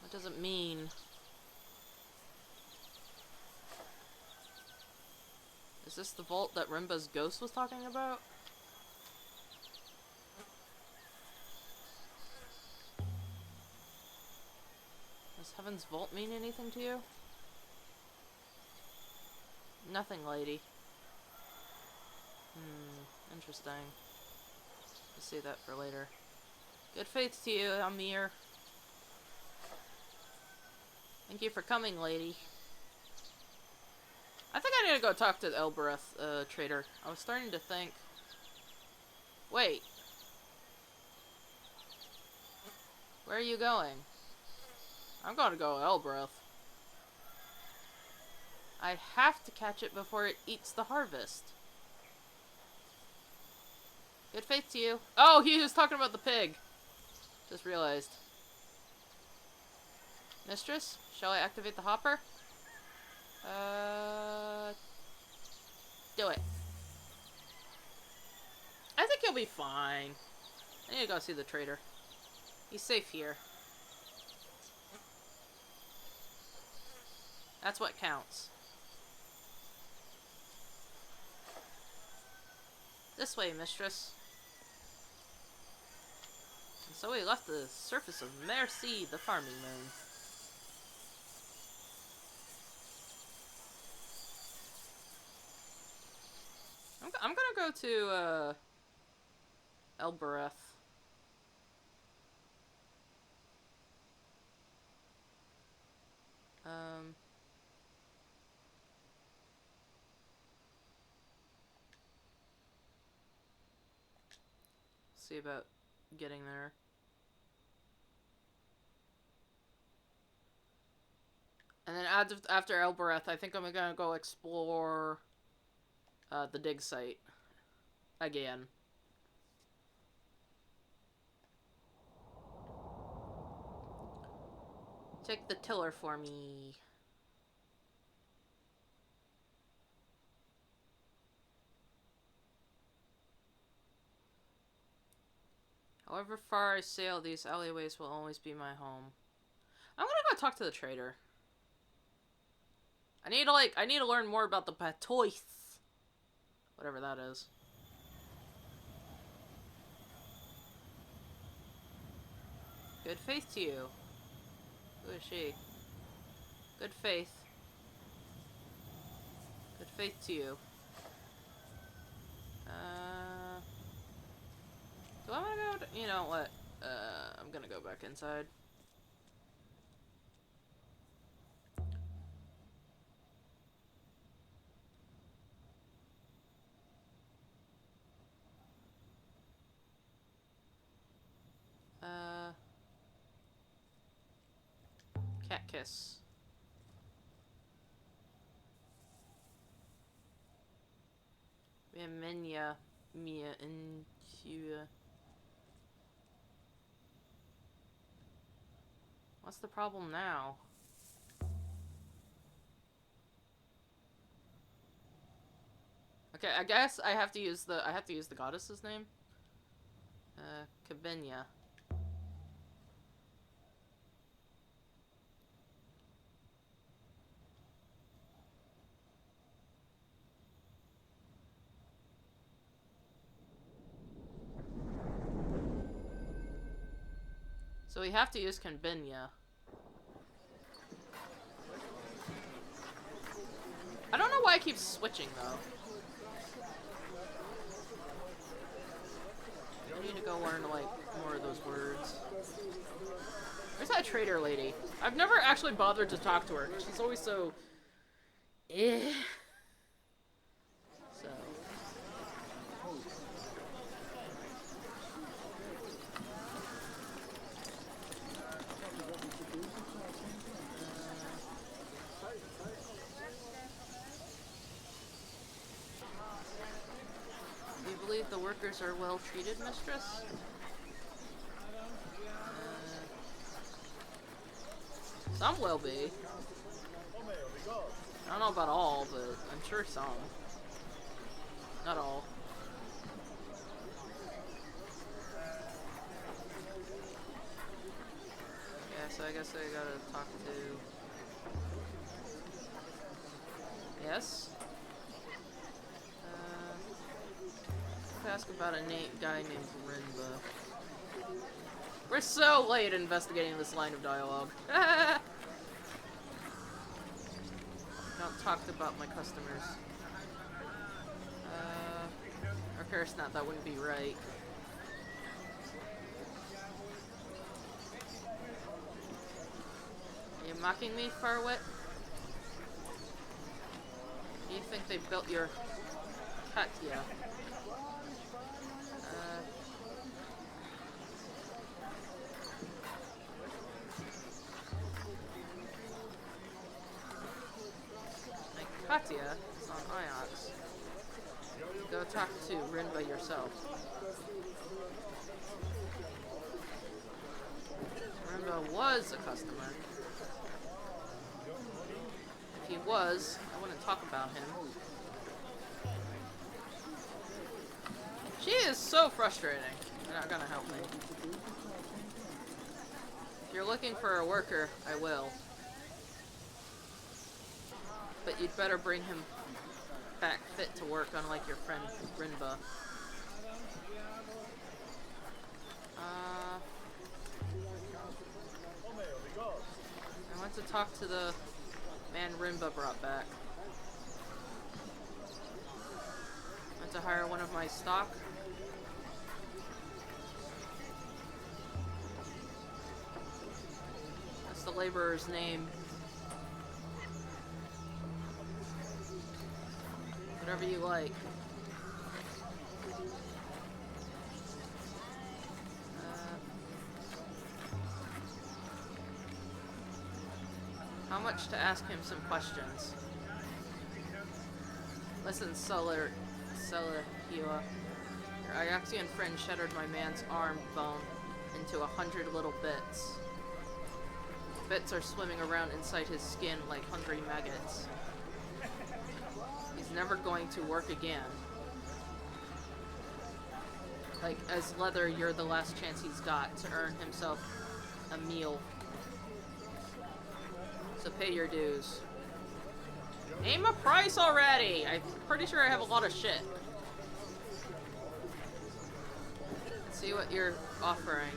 What does it mean? Is this the vault that Rimba's ghost was talking about? Does Heaven's Vault mean anything to you? Nothing, lady. Interesting. Let's see that for later. Good faith to you, Amir. Thank you for coming, lady. I think I need to go talk to the Elbereth trader. I was starting to think... Wait. Where are you going? I'm gonna go to Elbereth. I have to catch it before it eats the harvest. Good faith to you. Oh, he was talking about the pig. Just realized. Mistress, shall I activate the hopper? Do it. I think he'll be fine. I need to go see the trader. He's safe here. That's what counts. This way, mistress. And so we left the surface of Merci, the farming moon. I'm gonna go to, Elbereth. See about getting there. And then after Elbereth, I think I'm gonna go explore the dig site again. Take the tiller for me. However far I sail, these alleyways will always be my home. I'm gonna go talk to the trader. I need to learn more about the Patois. Whatever that is. Good faith to you. Who is she? Good faith. Good faith to you. Do I want to go to, you know what? I'm gonna go back inside. Cat kiss. Menya, Mia, and Tua. What's the problem now? Okay, I guess I have to use the goddess's name. Kabenya. So we have to use Kabenya. I don't know why I keep switching though. I need to go learn like more of those words. Where's that trader lady? I've never actually bothered to talk to her. She's always so... eh. So... do you believe the workers are well treated, mistress? Some will be. I don't know about all, but I'm sure some. Not all. Yeah, so I guess I gotta talk to... Yes? Ask about a guy named Rinba. We're so late investigating this line of dialogue. Not talked about my customers. Of course not, that wouldn't be right. Are you mocking me, Farwit? Do you think they built your Katya? Katya is on Iox. Go talk to Rinba yourself. Rinba was a customer. If he was, I wouldn't talk about him. She is so frustrating. They're not gonna help me. If you're looking for a worker, I will. But you'd better bring him back fit to work, unlike your friend Rinba. I want to talk to the man Rinba brought back. I want to hire one of my stock. That's the laborer's name. Whatever you like. How much to ask him some questions? Listen, Sullihiwa. Your Ioxian friend shattered my man's arm bone into 100 little bits. Bits are swimming around inside his skin like hungry maggots. He's never going to work again. Like, as leather, you're the last chance he's got to earn himself a meal. So pay your dues. Name a price already! I'm pretty sure I have a lot of shit. Let's see what you're offering.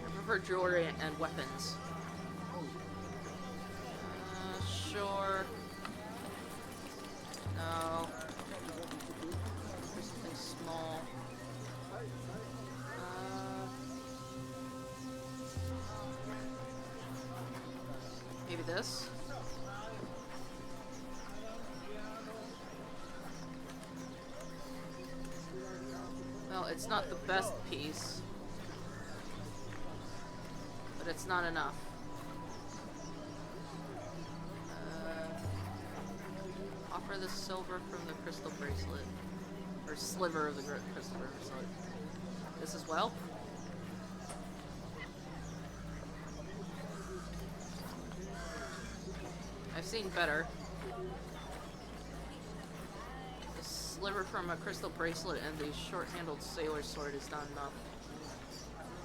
I prefer jewelry and weapons. Sure. No. Something small. Maybe this? Well, it's not the best piece. But it's not enough. Offer the silver from the crystal bracelet. Or sliver of the crystal bracelet. This as well? I've seen better. The sliver from a crystal bracelet and the short-handled sailor sword is not enough.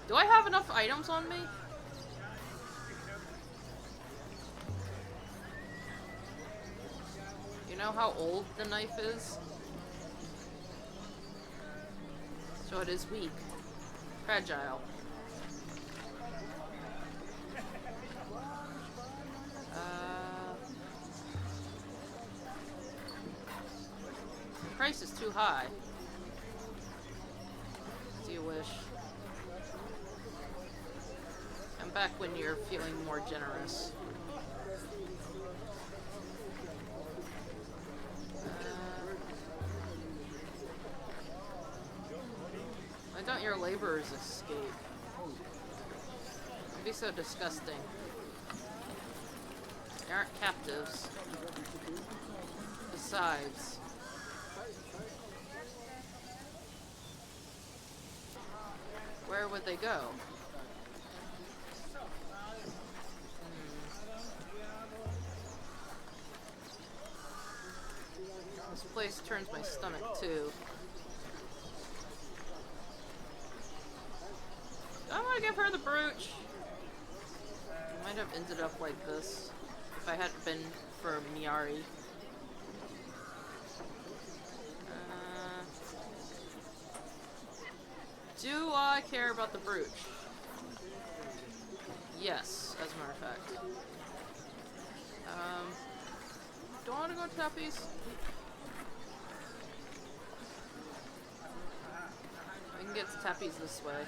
Do I have enough items on me? You know how old the knife is? So it is weak. Fragile. The price is too high. Do you wish? Come back when you're feeling more generous. Why don't your laborers escape? It'd be so disgusting. They aren't captives. Besides, where would they go? This place turns my stomach too. I want to give her the brooch. It might have ended up like this if I hadn't been for Miyari. Do I care about the brooch? Yes, as a matter of fact. Do I want to go to Tappies? I can get to Tappies this way.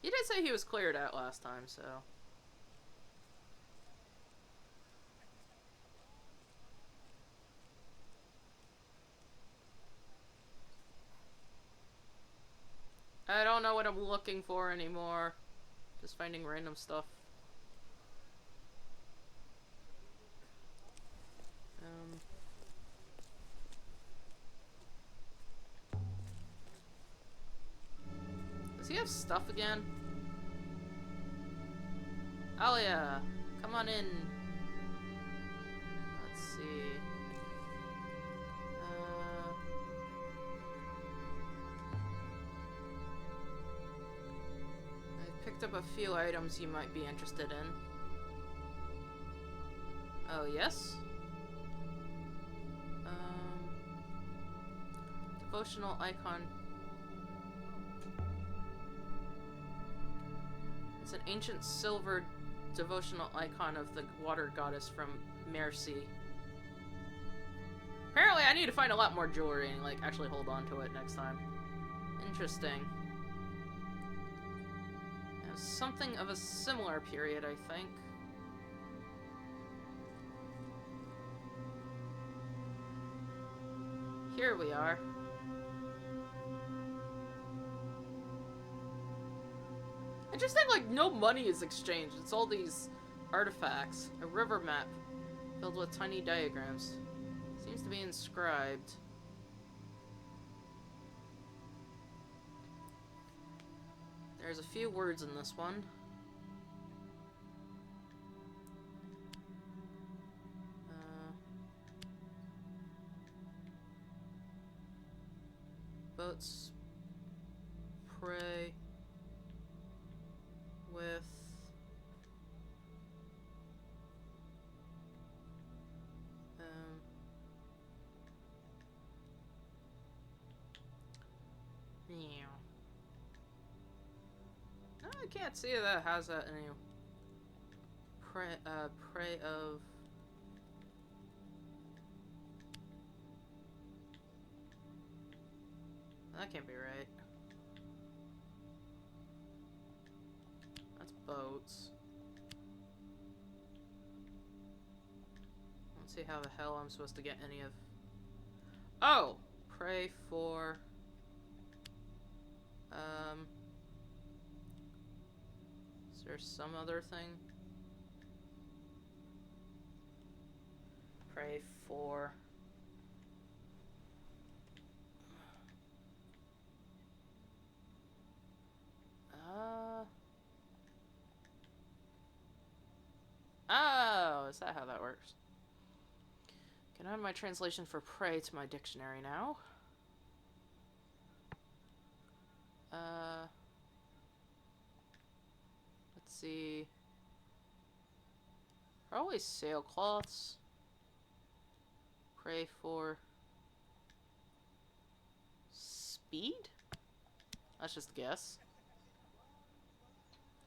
He did say he was cleared out last time, so... I don't know what I'm looking for anymore. Just finding random stuff. have stuff again? Oh yeah. Come on in. Let's see. I picked up a few items you might be interested in. Oh, yes? Devotional icon. It's an ancient silver devotional icon of the water goddess from Mercy. Apparently I need to find a lot more jewelry and, like, actually hold on to it next time. Interesting. Something of a similar period, I think. Here we are. Interesting, like, no money is exchanged. It's all these artifacts. A river map filled with tiny diagrams. Seems to be inscribed. There's a few words in this one. Boats pray with yeah. I can't see that has that any pray of that can't be right. That's boats. Let's see how the hell I'm supposed to get any of. Oh! Pray for is there some other thing? Pray for oh, is that how that works? Can I add my translation for pray to my dictionary now? Let's see. Probably sailcloths. Pray for speed? That's just a guess.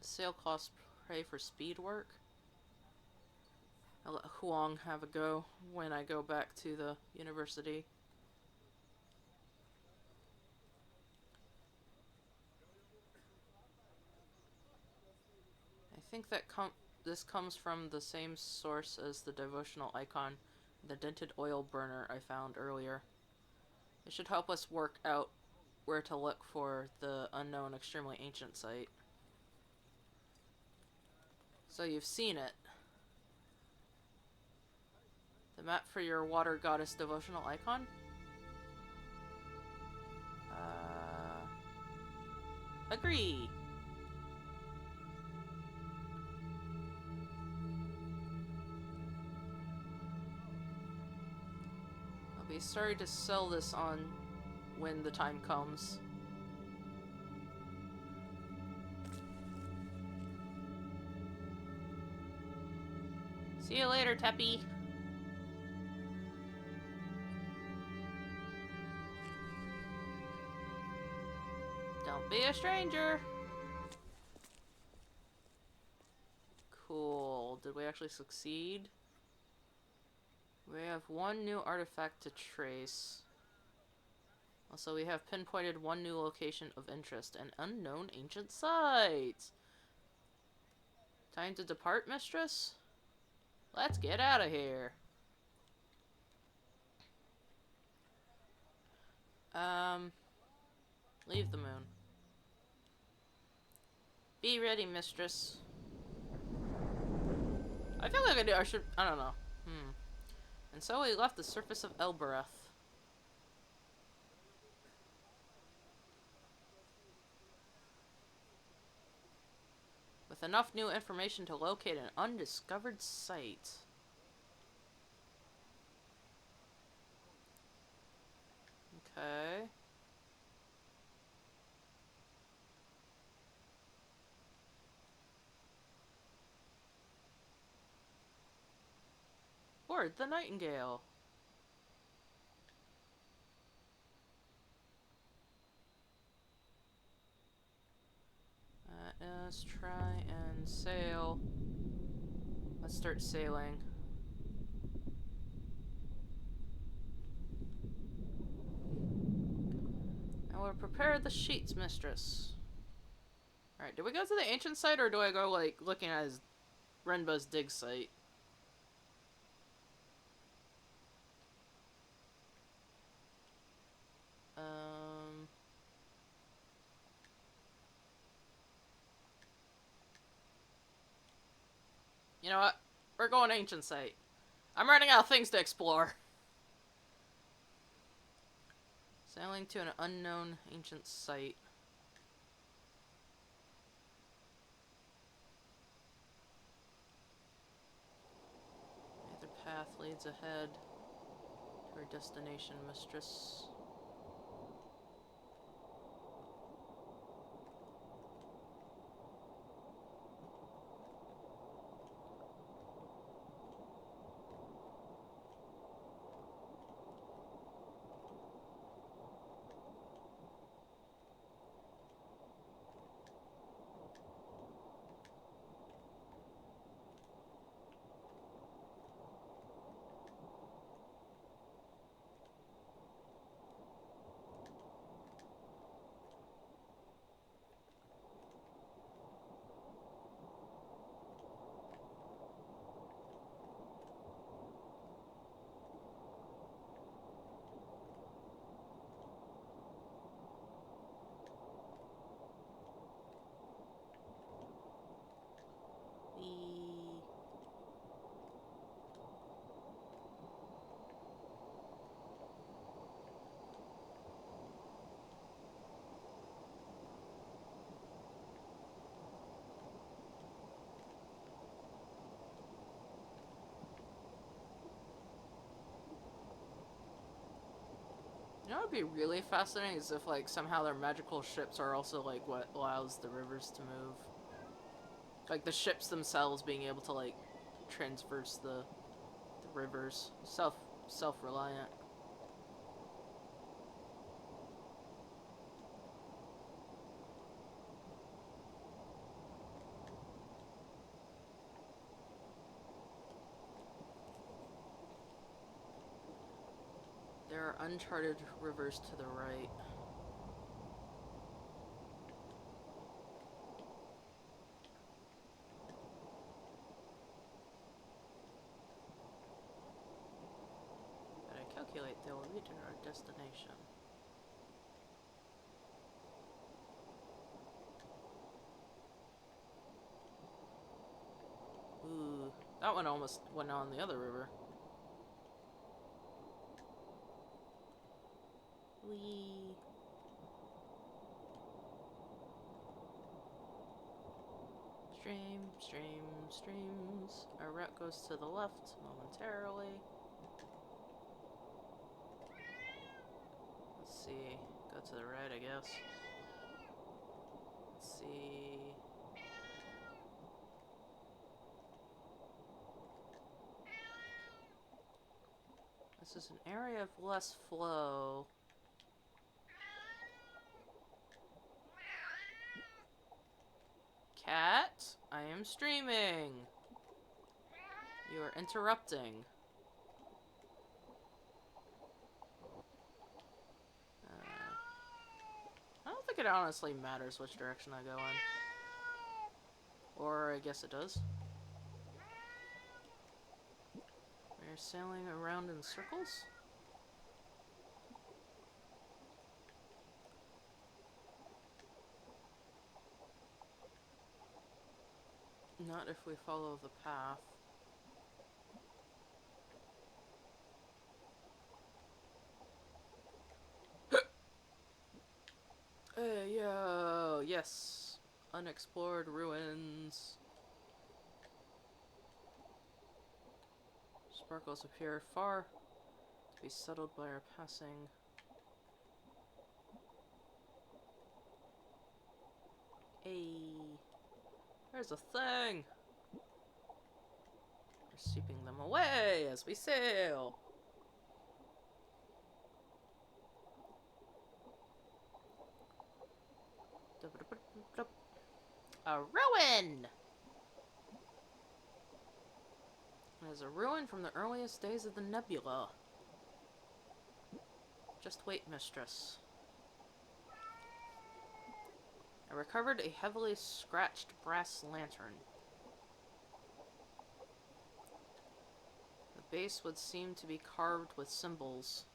Sailcloths pray for speed work. I'll let Huang have a go when I go back to the university. I think that this comes from the same source as the devotional icon, the dented oil burner I found earlier. It should help us work out where to look for the unknown extremely ancient site. So you've seen it. The map for your water goddess devotional icon? Agree. I'll be sorry to sell this on when the time comes. See you later, Teppy. Don't be a stranger. Cool. Did we actually succeed? We have one new artifact to trace. Also, we have pinpointed one new location of interest, an unknown ancient site. Time to depart, mistress? Let's get out of here. Leave the moon. Be ready, mistress. I feel like I should, I don't know. And so we left the surface of Elbereth. with enough new information to locate an undiscovered site. Okay. Board the Nightingale. Let's try and sail. Let's start sailing. And we'll prepare the sheets, mistress. Alright, do we go to the ancient site or do I go, like, looking at his Renba's dig site? You know what? We're going ancient site. I'm running out of things to explore. Sailing to an unknown ancient site. Either path leads ahead to our destination, mistress. You know what would be really fascinating is if, like, somehow their magical ships are also, like, what allows the rivers to move. Like, the ships themselves being able to, like, transverse the rivers. Self-reliant. There are uncharted rivers to the right. But I calculate they will lead to our destination. Ooh, that one almost went on the other river. Whee. Streams. Our route goes to the left momentarily. Let's see. Go to the right, I guess. Let's see. This is an area of less flow. Cat, I am streaming. You are interrupting. I don't think it honestly matters which direction I go in. Or I guess it does. We're sailing around in circles. Not if we follow the path. Hey, yo, yes. unexplored ruins. Sparkles appear far to be settled by our passing. Hey, there's a thing! We're sweeping them away as we sail. A ruin! It is a ruin from the earliest days of the nebula. Just wait, mistress. I recovered a heavily scratched brass lantern. The base would seem to be carved with symbols.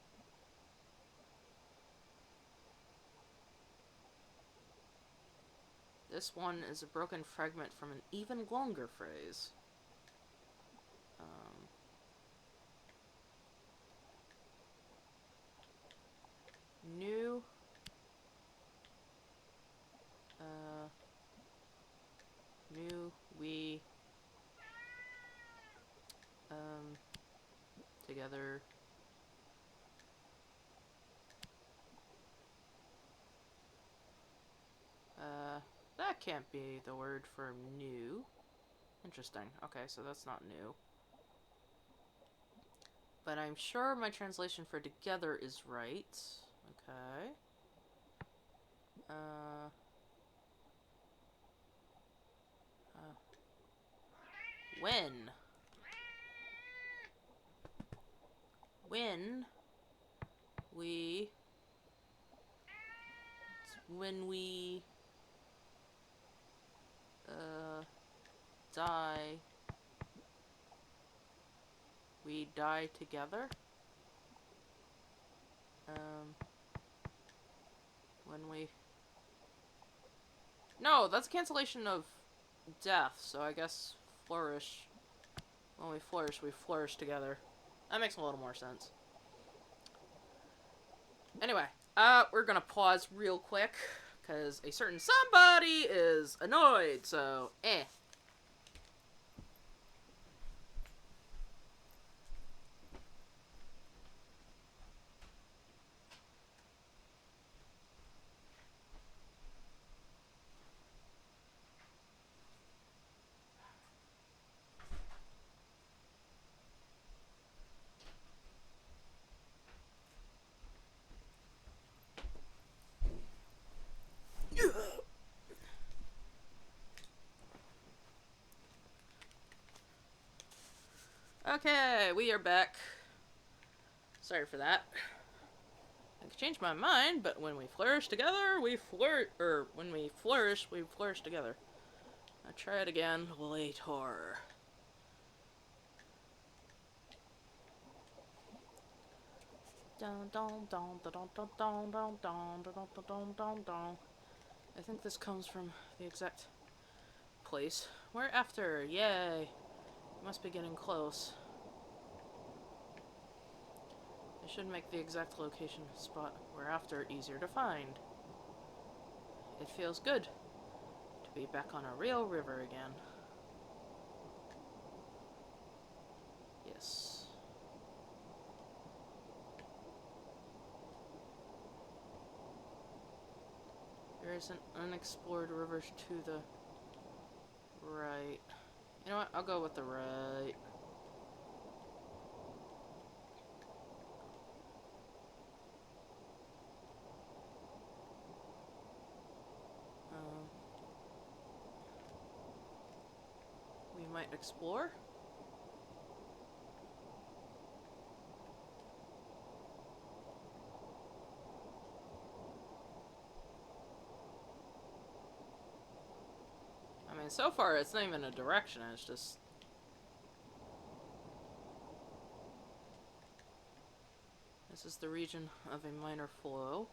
This one is a broken fragment from an even longer phrase. New we together that can't be the word for new. Interesting. Okay, so that's not new. But I'm sure my translation for together is right. Okay. When we die, we die together. When we... No, that's a cancellation of death, so I guess flourish. When we flourish together. That makes a little more sense. Anyway, we're gonna pause real quick, because a certain somebody is annoyed, so, Okay, we are back. Sorry for that. I could change my mind, but when we flourish together, we flourish together. I'll try it again later. I think this comes from the exact place. We're after, yay. Must be getting close. I should make the exact location spot we're after easier to find. It feels good to be back on a real river again. Yes. There is an unexplored river to the right. You know what? I'll go with the right. We might explore. I mean, so far it's not even a direction, it's just... This is the region of a minor flow.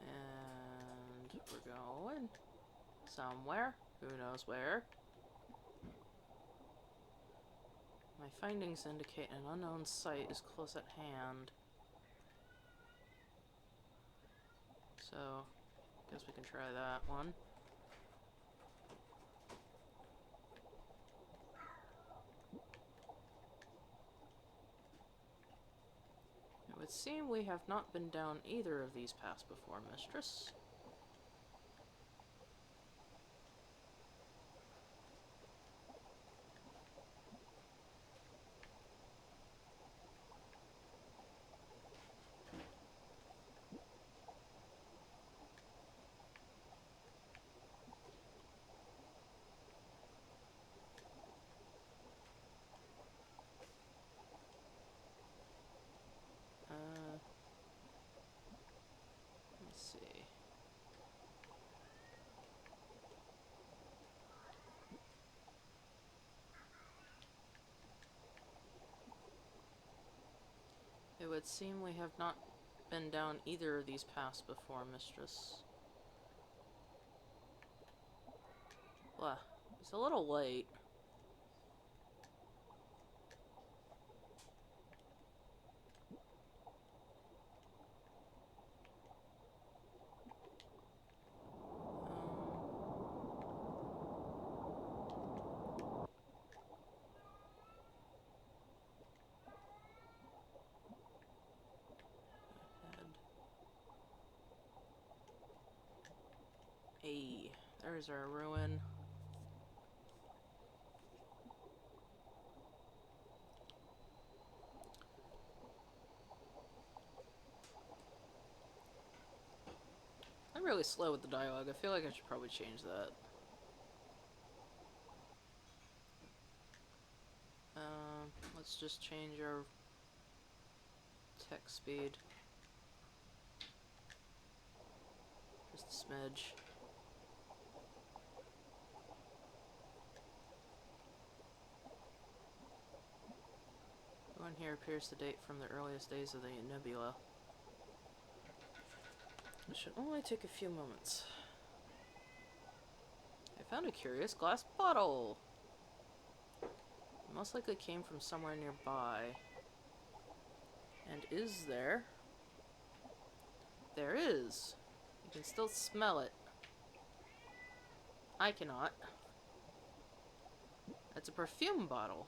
And we're going somewhere. Who knows where? My findings indicate an unknown site is close at hand. So, guess we can try that one. It would seem we have not been down either of these paths before, mistress. Let's see. It would seem we have not been down either of these paths before, mistress. Blah. It's a little late. Hey, there's our ruin. I'm really slow with the dialogue. I feel like I should probably change that. Let's just change our text speed. Just a smidge. One here appears to date from the earliest days of the nebula. It should only take a few moments. I found a curious glass bottle. It most likely came from somewhere nearby. And is there? There is. You can still smell it. I cannot. It's a perfume bottle.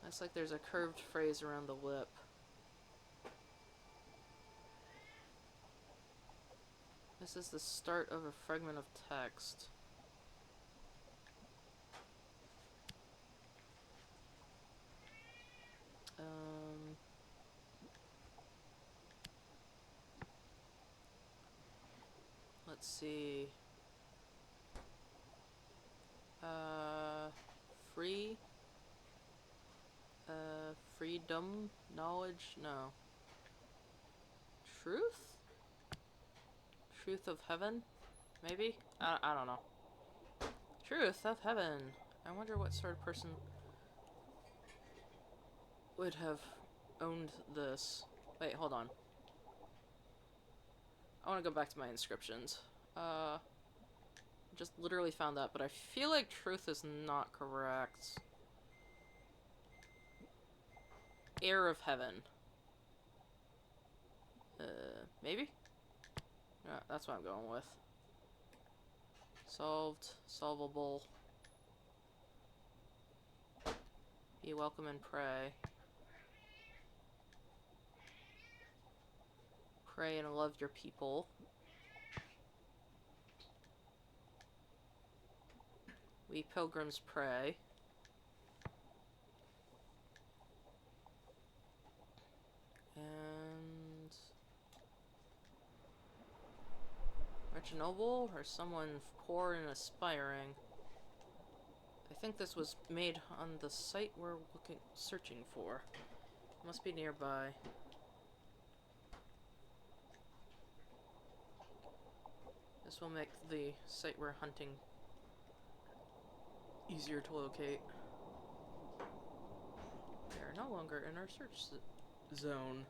Looks like there's a curved phrase around the lip. This is the start of a fragment of text. Let's see. Free? Freedom? Knowledge? No. Truth? Truth of heaven? Maybe? I don't know. Truth of heaven. I wonder what sort of person would have owned this. Wait, hold on. I want to go back to my inscriptions. Just literally found that, but I feel like truth is not correct. Heir of heaven. Maybe? Yeah, that's what I'm going with. Solved. Solvable. Be welcome and pray. Pray and love your people. We pilgrims pray. And rich and noble, or someone poor and aspiring. I think this was made on the site we're searching for. Must be nearby. This will make the site we're hunting easier to locate. We are no longer in our search zone.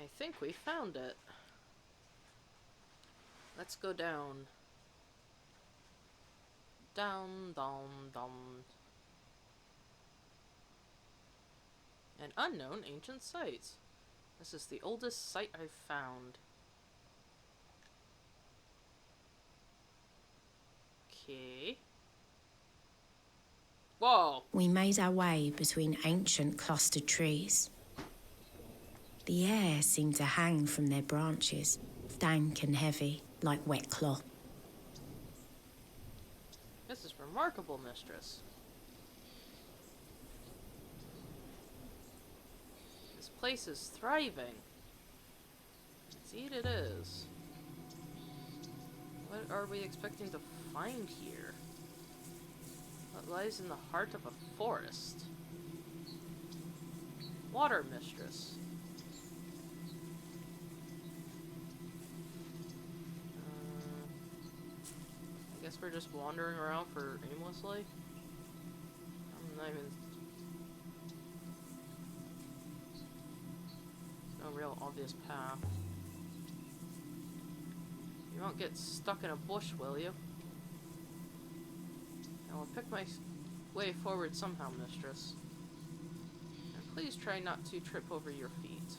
I think we found it. Let's go down. Down, down, down. An unknown ancient site. This is the oldest site I've found. Okay. Whoa! We made our way between ancient clustered trees. The air seemed to hang from their branches, dank and heavy, like wet cloth. This is remarkable, mistress. This place is thriving. Indeed it is. What are we expecting to find here? What lies in the heart of a forest? Water mistress. I guess we're just wandering around for aimlessly. I'm not even... no real obvious path. You won't get stuck in a bush, will you? I will pick my way forward somehow, mistress. And please try not to trip over your feet.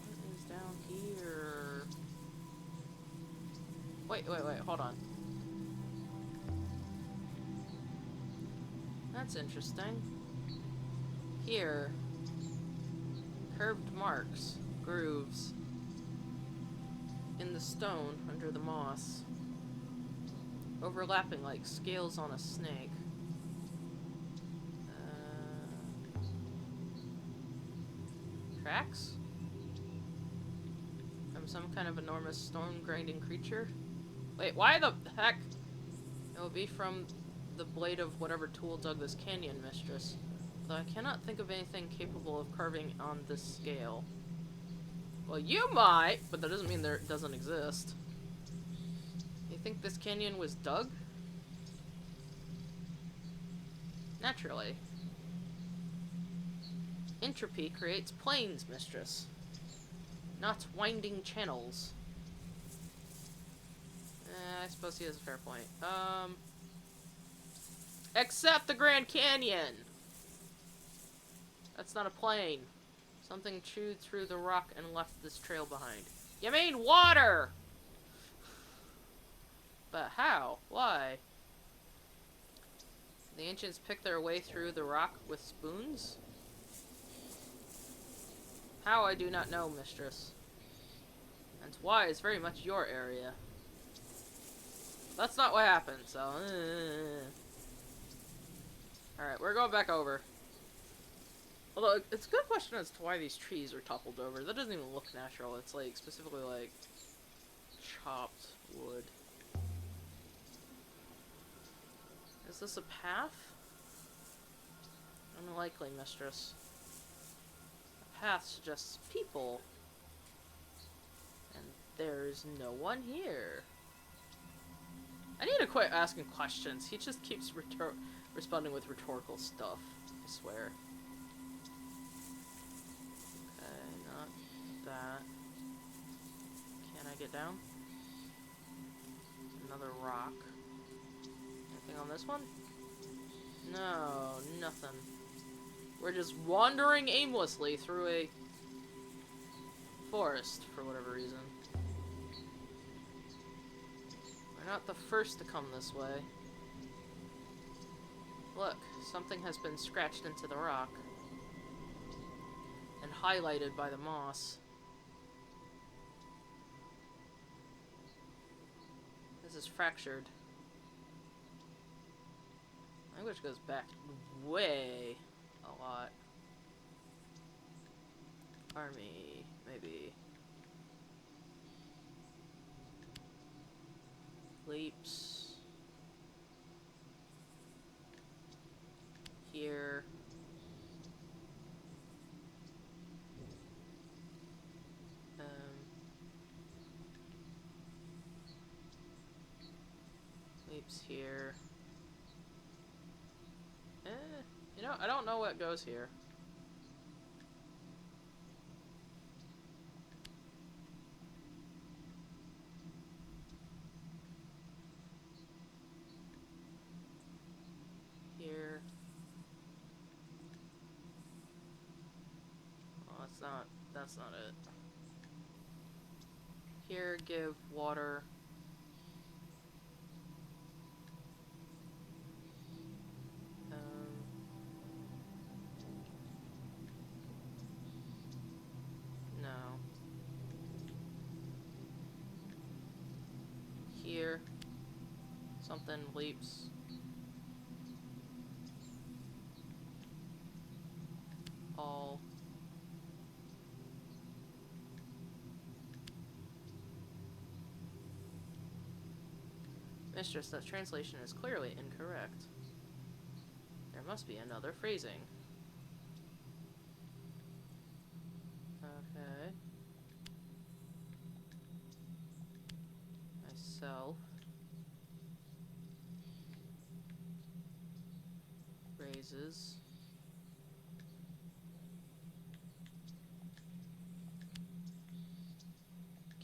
What is down here? Wait, hold on. That's interesting. Here, curved marks, grooves, in the stone under the moss, overlapping like scales on a snake. Tracks? From some kind of enormous stone-grinding creature? Wait, why the heck? It will be from the blade of whatever tool dug this canyon, mistress. Though I cannot think of anything capable of carving on this scale. Well, you might, but that doesn't mean there doesn't exist. You think this canyon was dug? Naturally. Entropy creates plains, mistress. Not winding channels. I suppose he has a fair point. Except the Grand Canyon! That's not a plane. Something chewed through the rock and left this trail behind. You mean water! But how? Why? The ancients picked their way through the rock with spoons? How, I do not know, mistress. And why is very much your area. That's not what happened, so... Alright, we're going back over. Although, it's a good question as to why these trees are toppled over. That doesn't even look natural. It's like, specifically like, chopped wood. Is this a path? Unlikely, mistress. A path suggests people. And there's no one here. I need to quit asking questions. He just keeps responding with rhetorical stuff, I swear. Okay, not that. Can I get down? Another rock. Anything on this one? No, nothing. We're just wandering aimlessly through a forest for whatever reason. We're not the first to come this way. Look, something has been scratched into the rock and highlighted by the moss. This is fractured. Language goes back way a lot. Army, maybe. Leaps. Here. Leaps here. You know, I don't know what goes here. Here. Oh, that's not it. Here, give water. No. Here, something leaps. All. Mistress, that translation is clearly incorrect. There must be another phrasing. Okay. Myself. Raises.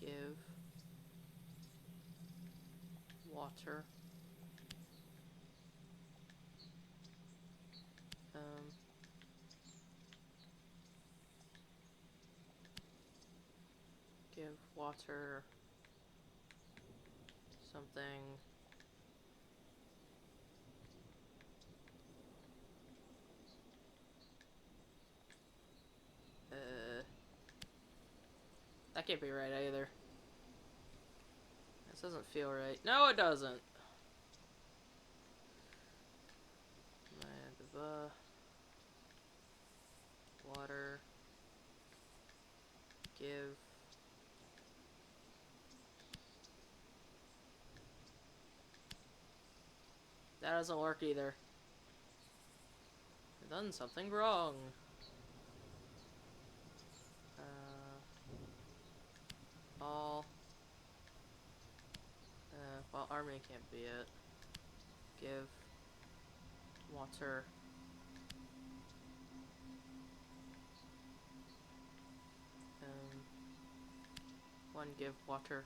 Give. Water. Give water. Something. That can't be right either. This doesn't feel right. No, it doesn't. Water. Give. That doesn't work either. I've done something wrong. All. Well, army can't be it. Give. Water. One, give water.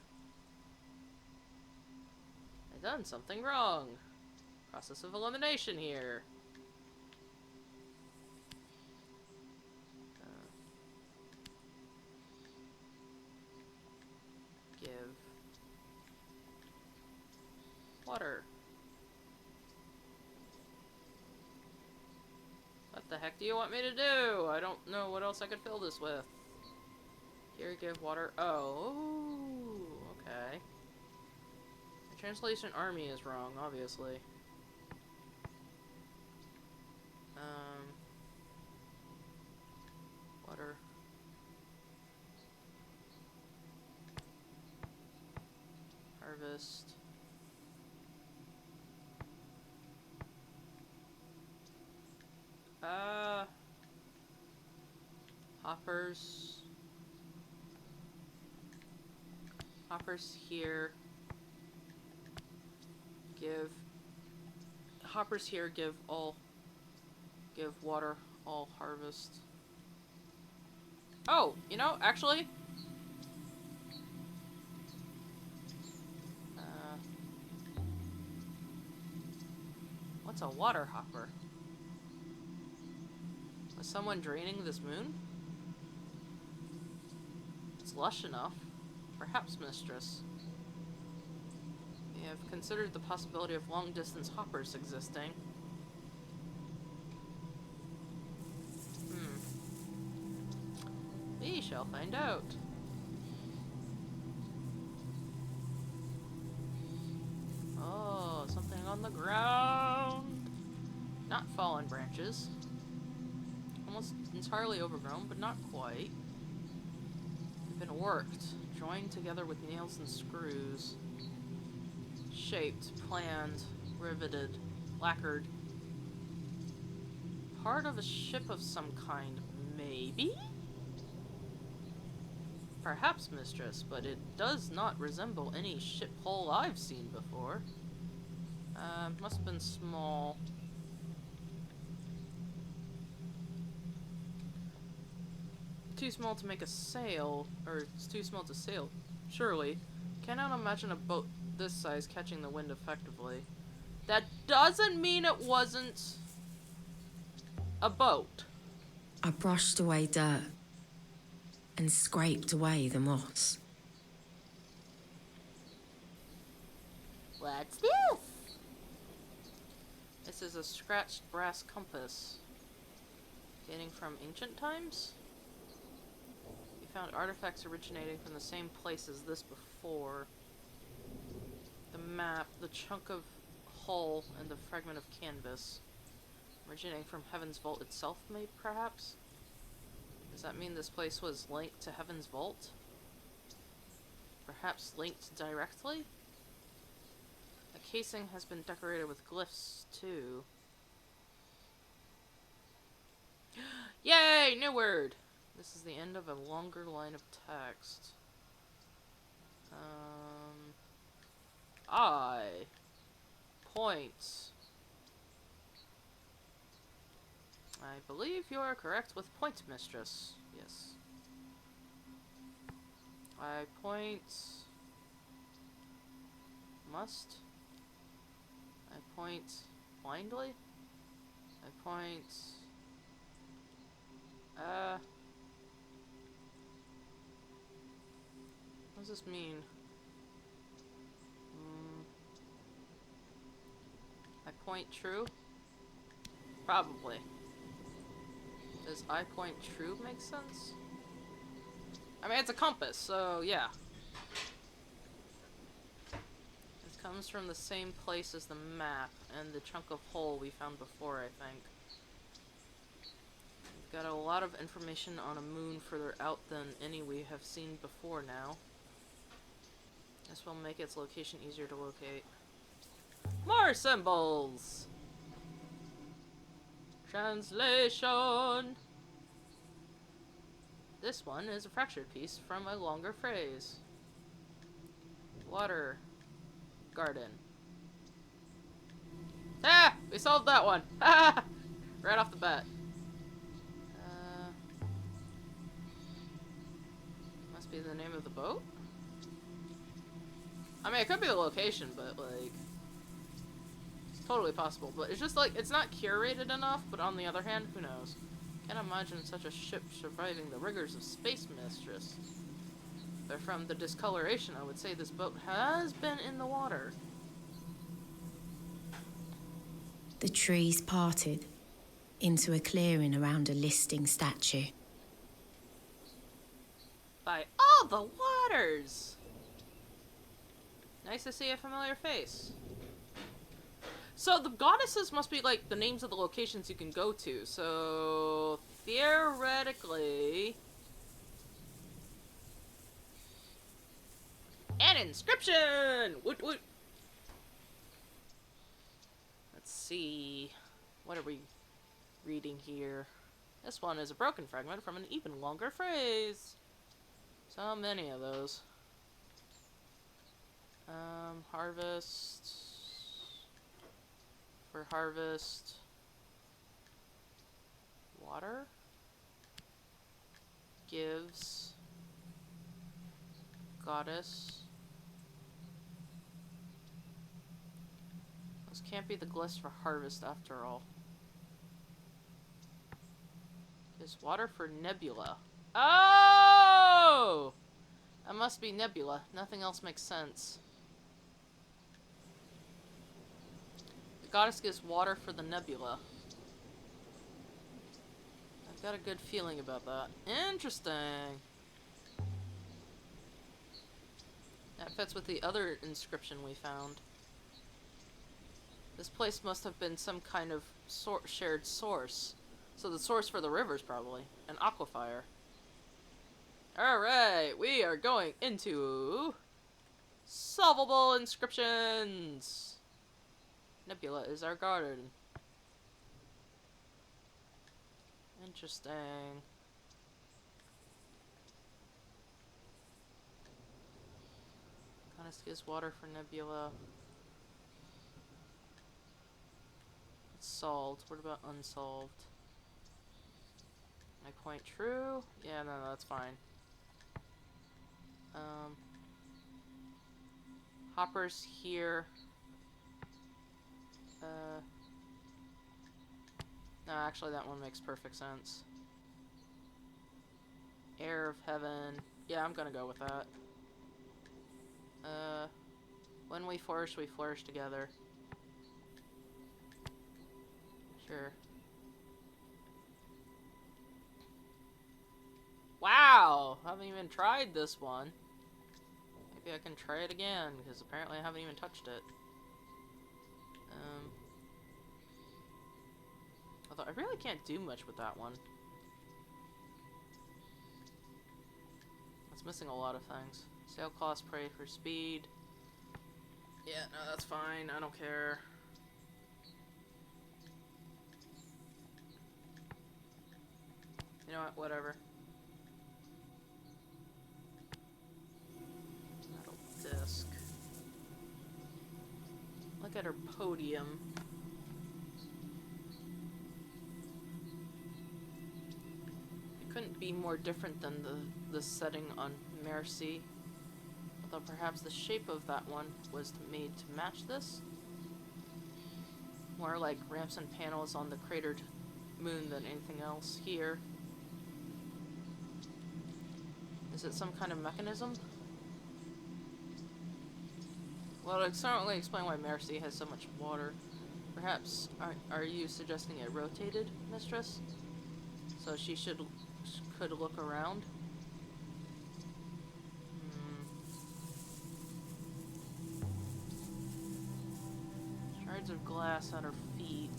I've done something wrong. Process of elimination here. Give water. What the heck do you want me to do? I don't know what else I could fill this with. Here, give water. Oh, okay. The translation army is wrong, obviously. Water. Harvest. Hoppers. Hoppers here. Give. Hoppers here, give all. Give water, all harvest. Oh, you know, actually. What's a water hopper? Was someone draining this moon? It's lush enough. Perhaps, mistress. We have considered the possibility of long-distance hoppers existing. We shall find out. Oh, something on the ground. Not fallen branches. Almost entirely overgrown, but not quite. They've been worked, joined together with nails and screws. Shaped, planned, riveted, lacquered. Part of a ship of some kind, maybe? Perhaps, mistress, but it does not resemble any ship hull I've seen before. Must have been small. too small to make a sail, or it's too small to sail, surely. Cannot imagine a boat this size catching the wind effectively. That doesn't mean it wasn't a boat. I brushed away dirt and scraped away the moss. What's this? This is a scratched brass compass. Dating from ancient times? We found artifacts originating from the same place as this before. The map, the chunk of hull, and the fragment of canvas. Originating from Heaven's Vault itself, maybe, perhaps? Does that mean this place was linked to Heaven's Vault? Perhaps linked directly? The casing has been decorated with glyphs, too. Yay! New word! This is the end of a longer line of text. I point. I believe you are correct with point, mistress. Yes. I point. Must. I point blindly. I point. What does this mean? I point true? Probably. Does I point true make sense? I mean, it's a compass, so yeah. It comes from the same place as the map and the chunk of hole we found before, I think. We've got a lot of information on a moon further out than any we have seen before now. This will make its location easier to locate. More symbols! Translation! This one is a fractured piece from a longer phrase. Water. Garden. Ah! We solved that one! Ah! Right off the bat. Must be the name of the boat? I mean, it could be the location, but, like... It's totally possible. But it's just, like, it's not curated enough, but on the other hand, who knows? Can't imagine such a ship surviving the rigors of space, mistress. But from the discoloration, I would say this boat has been in the water. The trees parted into a clearing around a listing statue. By all the waters! Nice to see a familiar face. So the goddesses must be like the names of the locations you can go to. So theoretically, an inscription. Woot woot. Let's see. What are we reading here? This one is a broken fragment from an even longer phrase. So many of those. Harvest. For harvest. Water. Gives. Goddess. Those can't be the glyphs for harvest after all. Gives water for nebula. Oh! That must be nebula. Nothing else makes sense. The goddess gives water for the nebula. I've got a good feeling about that. Interesting. That fits with the other inscription we found. This place must have been some kind of shared source. So the source for the rivers, probably. An aquifer. Alright, we are going into solvable inscriptions. Nebula is our garden. Interesting. Goddess gives water for nebula. It's solved. What about unsolved? My point true? Yeah, no, that's fine. Hopper's here. No, actually that one makes perfect sense. Air of Heaven. Yeah, I'm gonna go with that. When we flourish together. Sure. Wow! Haven't even tried this one. Maybe I can try it again, because apparently I haven't even touched it. Although I really can't do much with that one. It's missing a lot of things. Sail cost, pray for speed. Yeah, no, that's fine. I don't care. You know what? Whatever. Metal disc. Look at her podium. It couldn't be more different than the setting on Mercy. Although perhaps the shape of that one was made to match this. More like ramps and panels on the cratered moon than anything else here. Is it some kind of mechanism? Well, it certainly explain why Mercy has so much water. Perhaps, are you suggesting it rotated, Mistress? So she could look around? Shards of glass at her feet.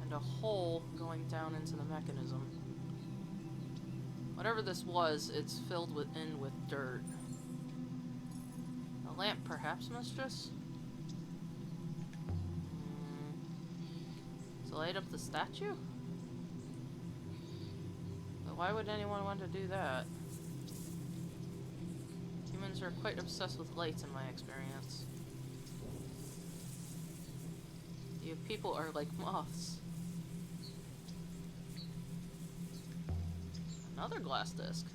And a hole going down into the mechanism. Whatever this was, it's filled with dirt. A lamp, perhaps, Mistress? To light up the statue? But why would anyone want to do that? Humans are quite obsessed with lights in my experience. You people are like moths. Another glass disc.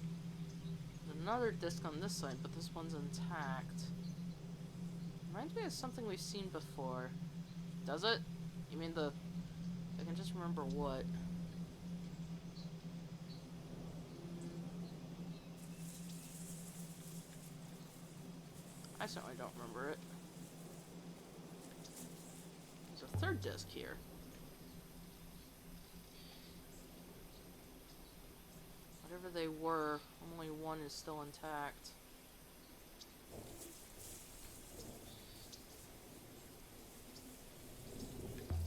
Another disc on this side, but this one's intact. Reminds me of something we've seen before. Does it? You mean I can just remember what. I certainly don't remember it. There's a third disc here. Whatever they were, only one is still intact.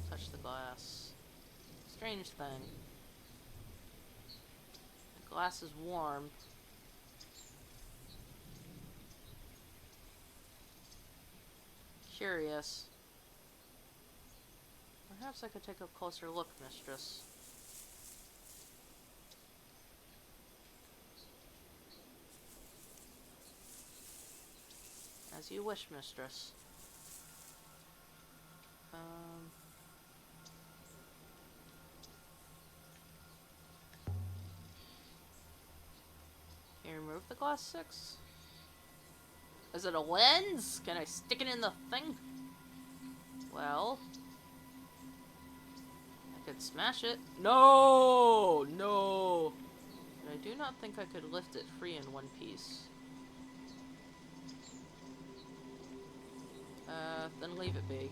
Touch the glass. Strange thing. The glass is warm. Curious. Perhaps I could take a closer look, Mistress. As you wish, Mistress. Can you remove the glass 6? Is it a lens? Can I stick it in the thing? Well, I could smash it. No! No! But I do not think I could lift it free in one piece. Then leave it be.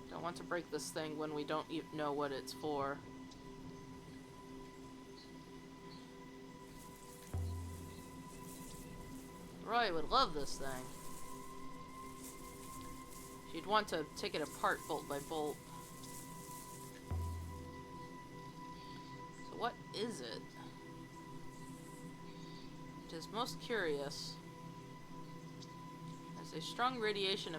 Don't want to break this thing when we don't even know what it's for. Roy would love this thing. She'd want to take it apart bolt by bolt. So what is it? It is most curious. There's a strong radiation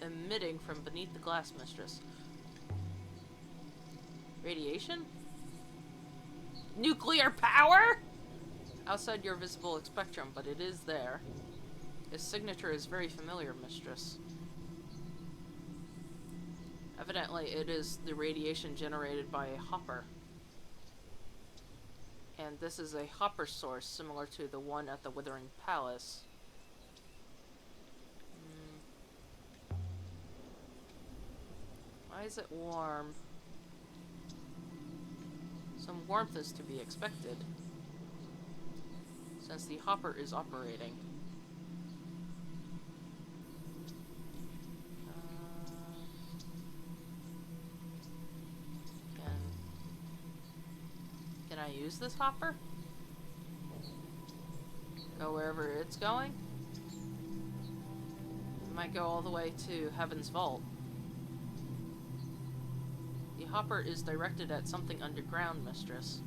emitting from beneath the glass, Mistress. Radiation? Nuclear power? Outside your visible spectrum, but it is there. His signature is very familiar, Mistress. Evidently, it is the radiation generated by a hopper. And this is a hopper source similar to the one at the Withering Palace. Why is it warm? Some warmth is to be expected, since the hopper is operating. Can I use this hopper? Go wherever it's going? It might go all the way to Heaven's Vault. The hopper is directed at something underground, Mistress.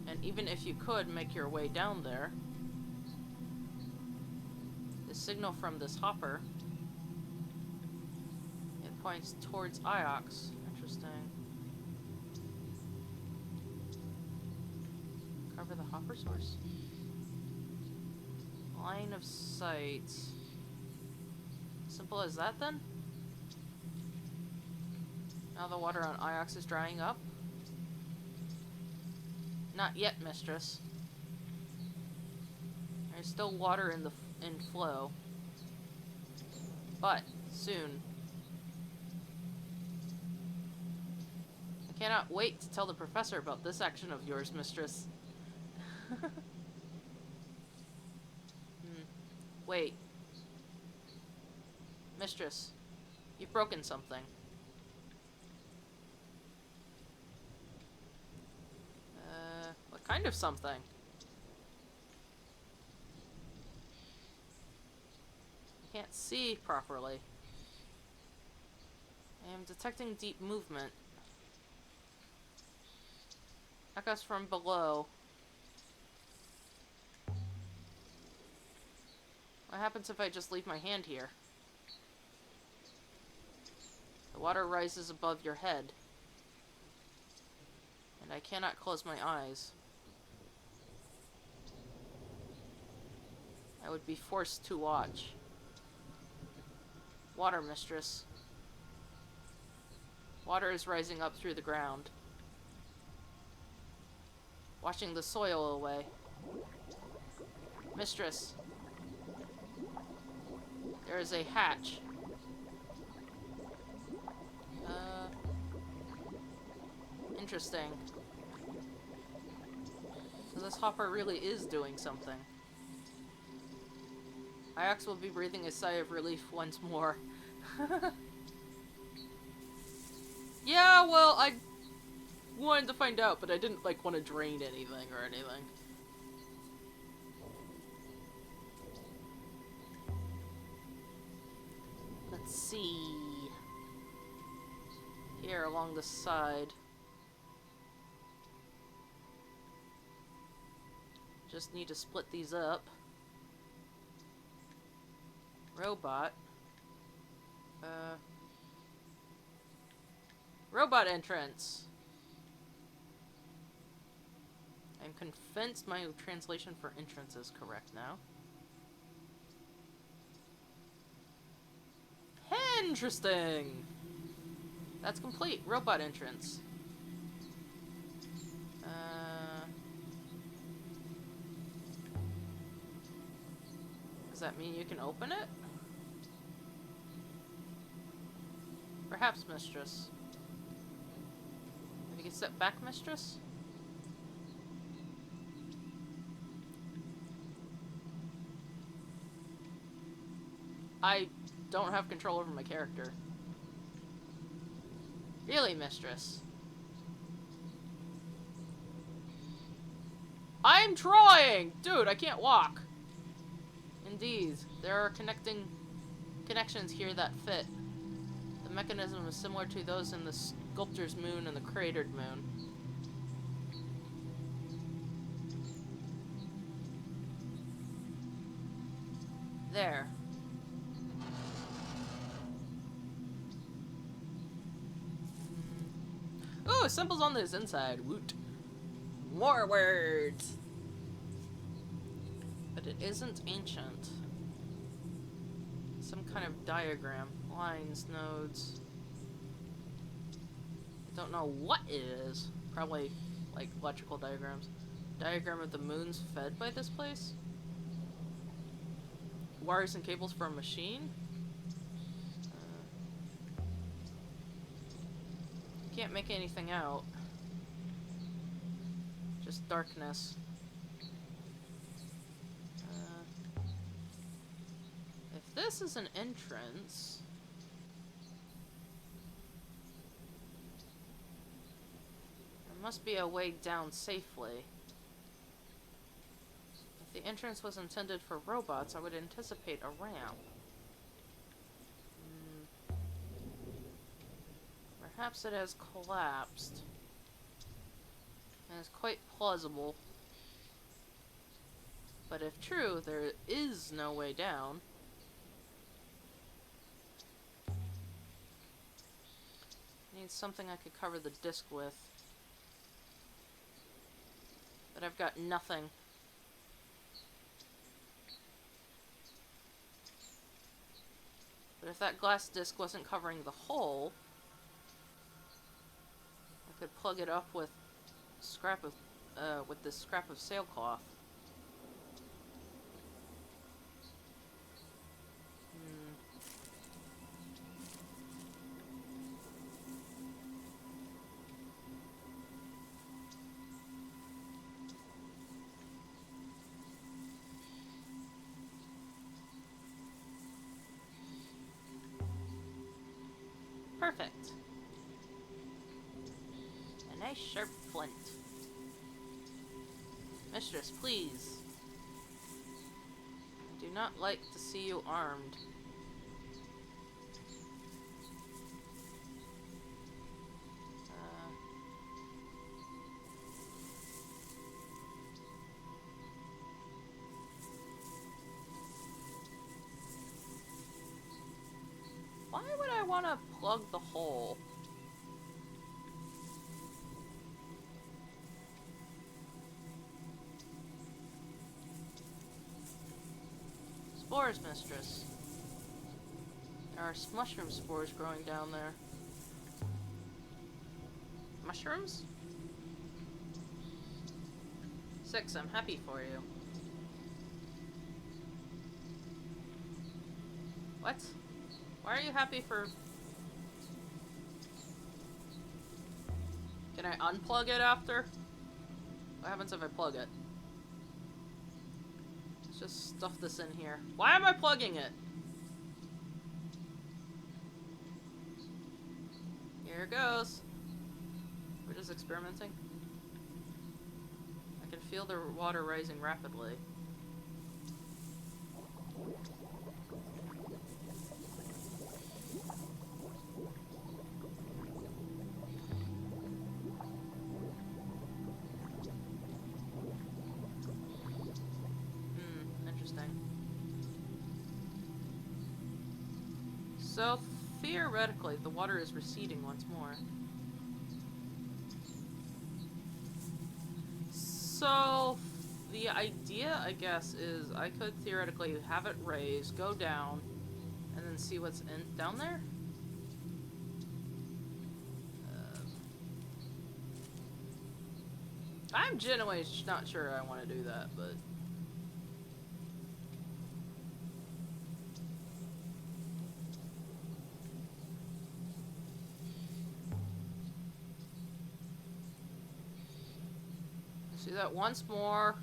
And even if you could make your way down there, the signal from this hopper, it points towards Iox. Interesting. Cover the hopper source? Line of sight. Simple as that, then? Now the water on Iox is drying up? Not yet, Mistress. There's still water in flow. But, soon. I cannot wait to tell the professor about this action of yours, Mistress. Wait. Mistress, you've broken something. What kind of something? I can't see properly. I am detecting deep movement. Echoes from below. What happens if I just leave my hand here? The water rises above your head. And I cannot close my eyes. I would be forced to watch. Water, Mistress. Water is rising up through the ground, washing the soil away. Mistress. There is a hatch. Interesting. So this hopper really is doing something. Iox will be breathing a sigh of relief once more. Yeah, well, I wanted to find out, but I didn't, like, want to drain anything or anything. Let's see. Here, along the side. Just need to split these up. Robot. Robot entrance. I'm convinced my translation for entrance is correct now. Interesting! That's complete. Robot entrance. Does that mean you can open it? Perhaps, Mistress. If you can step back, Mistress? I don't have control over my character. Really, Mistress? I'm trying! Dude, I can't walk. Indeed, there are connections here that fit. The mechanism is similar to those in the Sculptor's Moon and the Cratered Moon. There. Ooh, symbols on this inside. Woot. More words! But it isn't ancient. Some kind of diagram. Lines, nodes. Don't know what it is. Probably, like, electrical diagrams. Diagram of the moons fed by this place? Wires and cables for a machine? Can't make anything out. Just darkness. If this is an entrance... there must be a way down safely. If the entrance was intended for robots, I would anticipate a ramp. Perhaps it has collapsed. And it's quite plausible. But if true, there is no way down. I need something I could cover the disc with. But I've got nothing. But if that glass disc wasn't covering the hole, I could plug it up with scrap of with this scrap of sailcloth. Perfect. A nice sharp flint. Mistress, please. I do not like to see you armed. Why would I want to plug the hole? Spores, mistress. There are mushroom spores growing down there. Mushrooms? 6, I'm happy for you. What? Why are you happy for... Can I unplug it after? What happens if I plug it? Let's just stuff this in here. Why am I plugging it? Here it goes. We're just experimenting. I can feel the water rising rapidly. So, theoretically, the water is receding once more. So, the idea, I guess, is I could theoretically have it raise, go down, and then see what's down there? I'm genuinely not sure I want to do that, but... do that once more.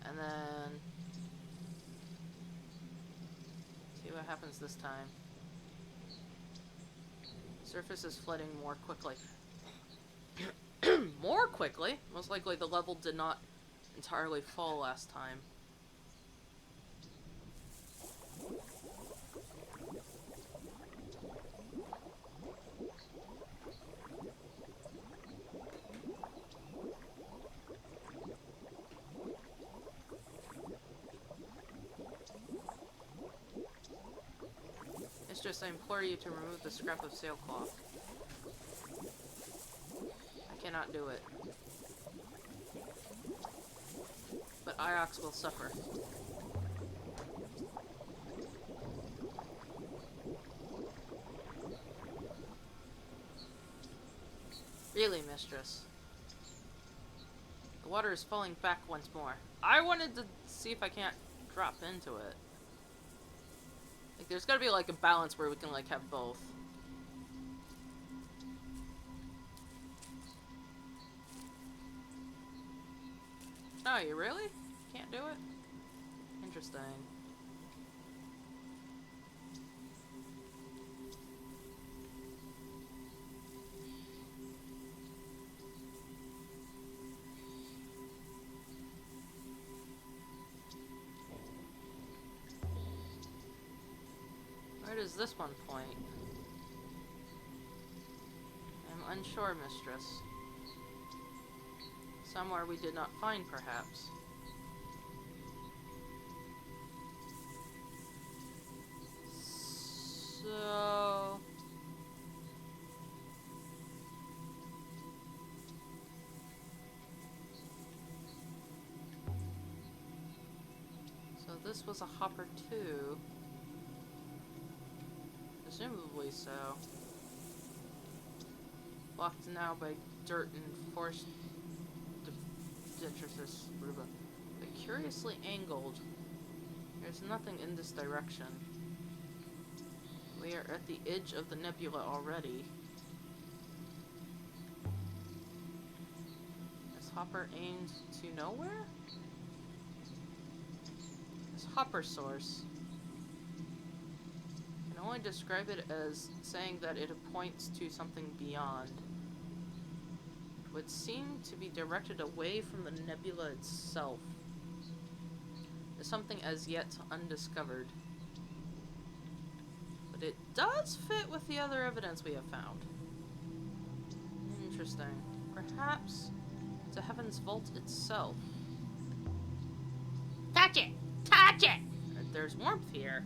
And then see what happens this time. Surface is flooding more quickly. More quickly? Most likely the level did not entirely fall last time. I implore you to remove the scrap of sailcloth. I cannot do it. But Iox will suffer. Really, mistress? The water is falling back once more. I wanted to see if I can't drop into it. Like, there's gotta be, like, a balance where we can, like, have both. Oh, you really? Can't do it? Interesting. Where does this one point? I'm unsure, mistress. Somewhere we did not find, perhaps. So... So this was a hopper too. Presumably so. Blocked now by dirt and forced detritus, but curiously angled. There's nothing in this direction. We are at the edge of the nebula already. This hopper aimed to nowhere? This hopper source. I can only describe it as saying that it points to something beyond. It would seem to be directed away from the nebula itself. To something as yet undiscovered. But it does fit with the other evidence we have found. Interesting. Perhaps to Heaven's Vault itself. Touch it! Touch it! There's warmth here.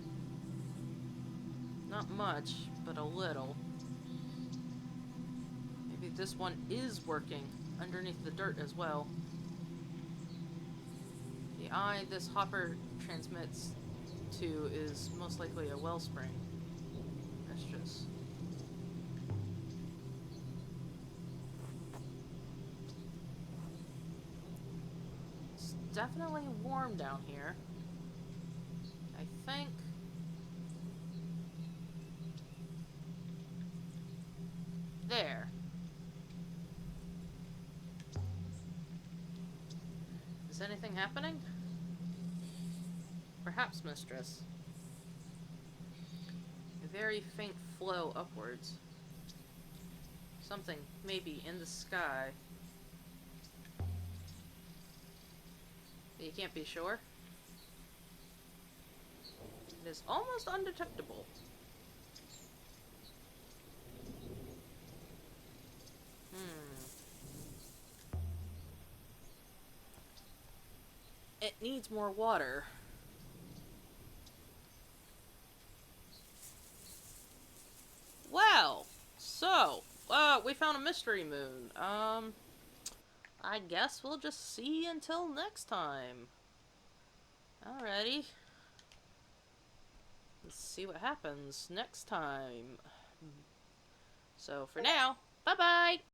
Not much, but a little. Maybe this one is working underneath the dirt as well. The eye this hopper transmits to is most likely a wellspring. Mistress. It's definitely warm down here. I think... There. Is anything happening? Perhaps, mistress. A very faint flow upwards. Something, maybe, in the sky. But you can't be sure. It is almost undetectable. It needs more water. Well, so, we found a mystery moon. I guess we'll just see until next time. Alrighty. Let's see what happens next time. So, for now, bye-bye!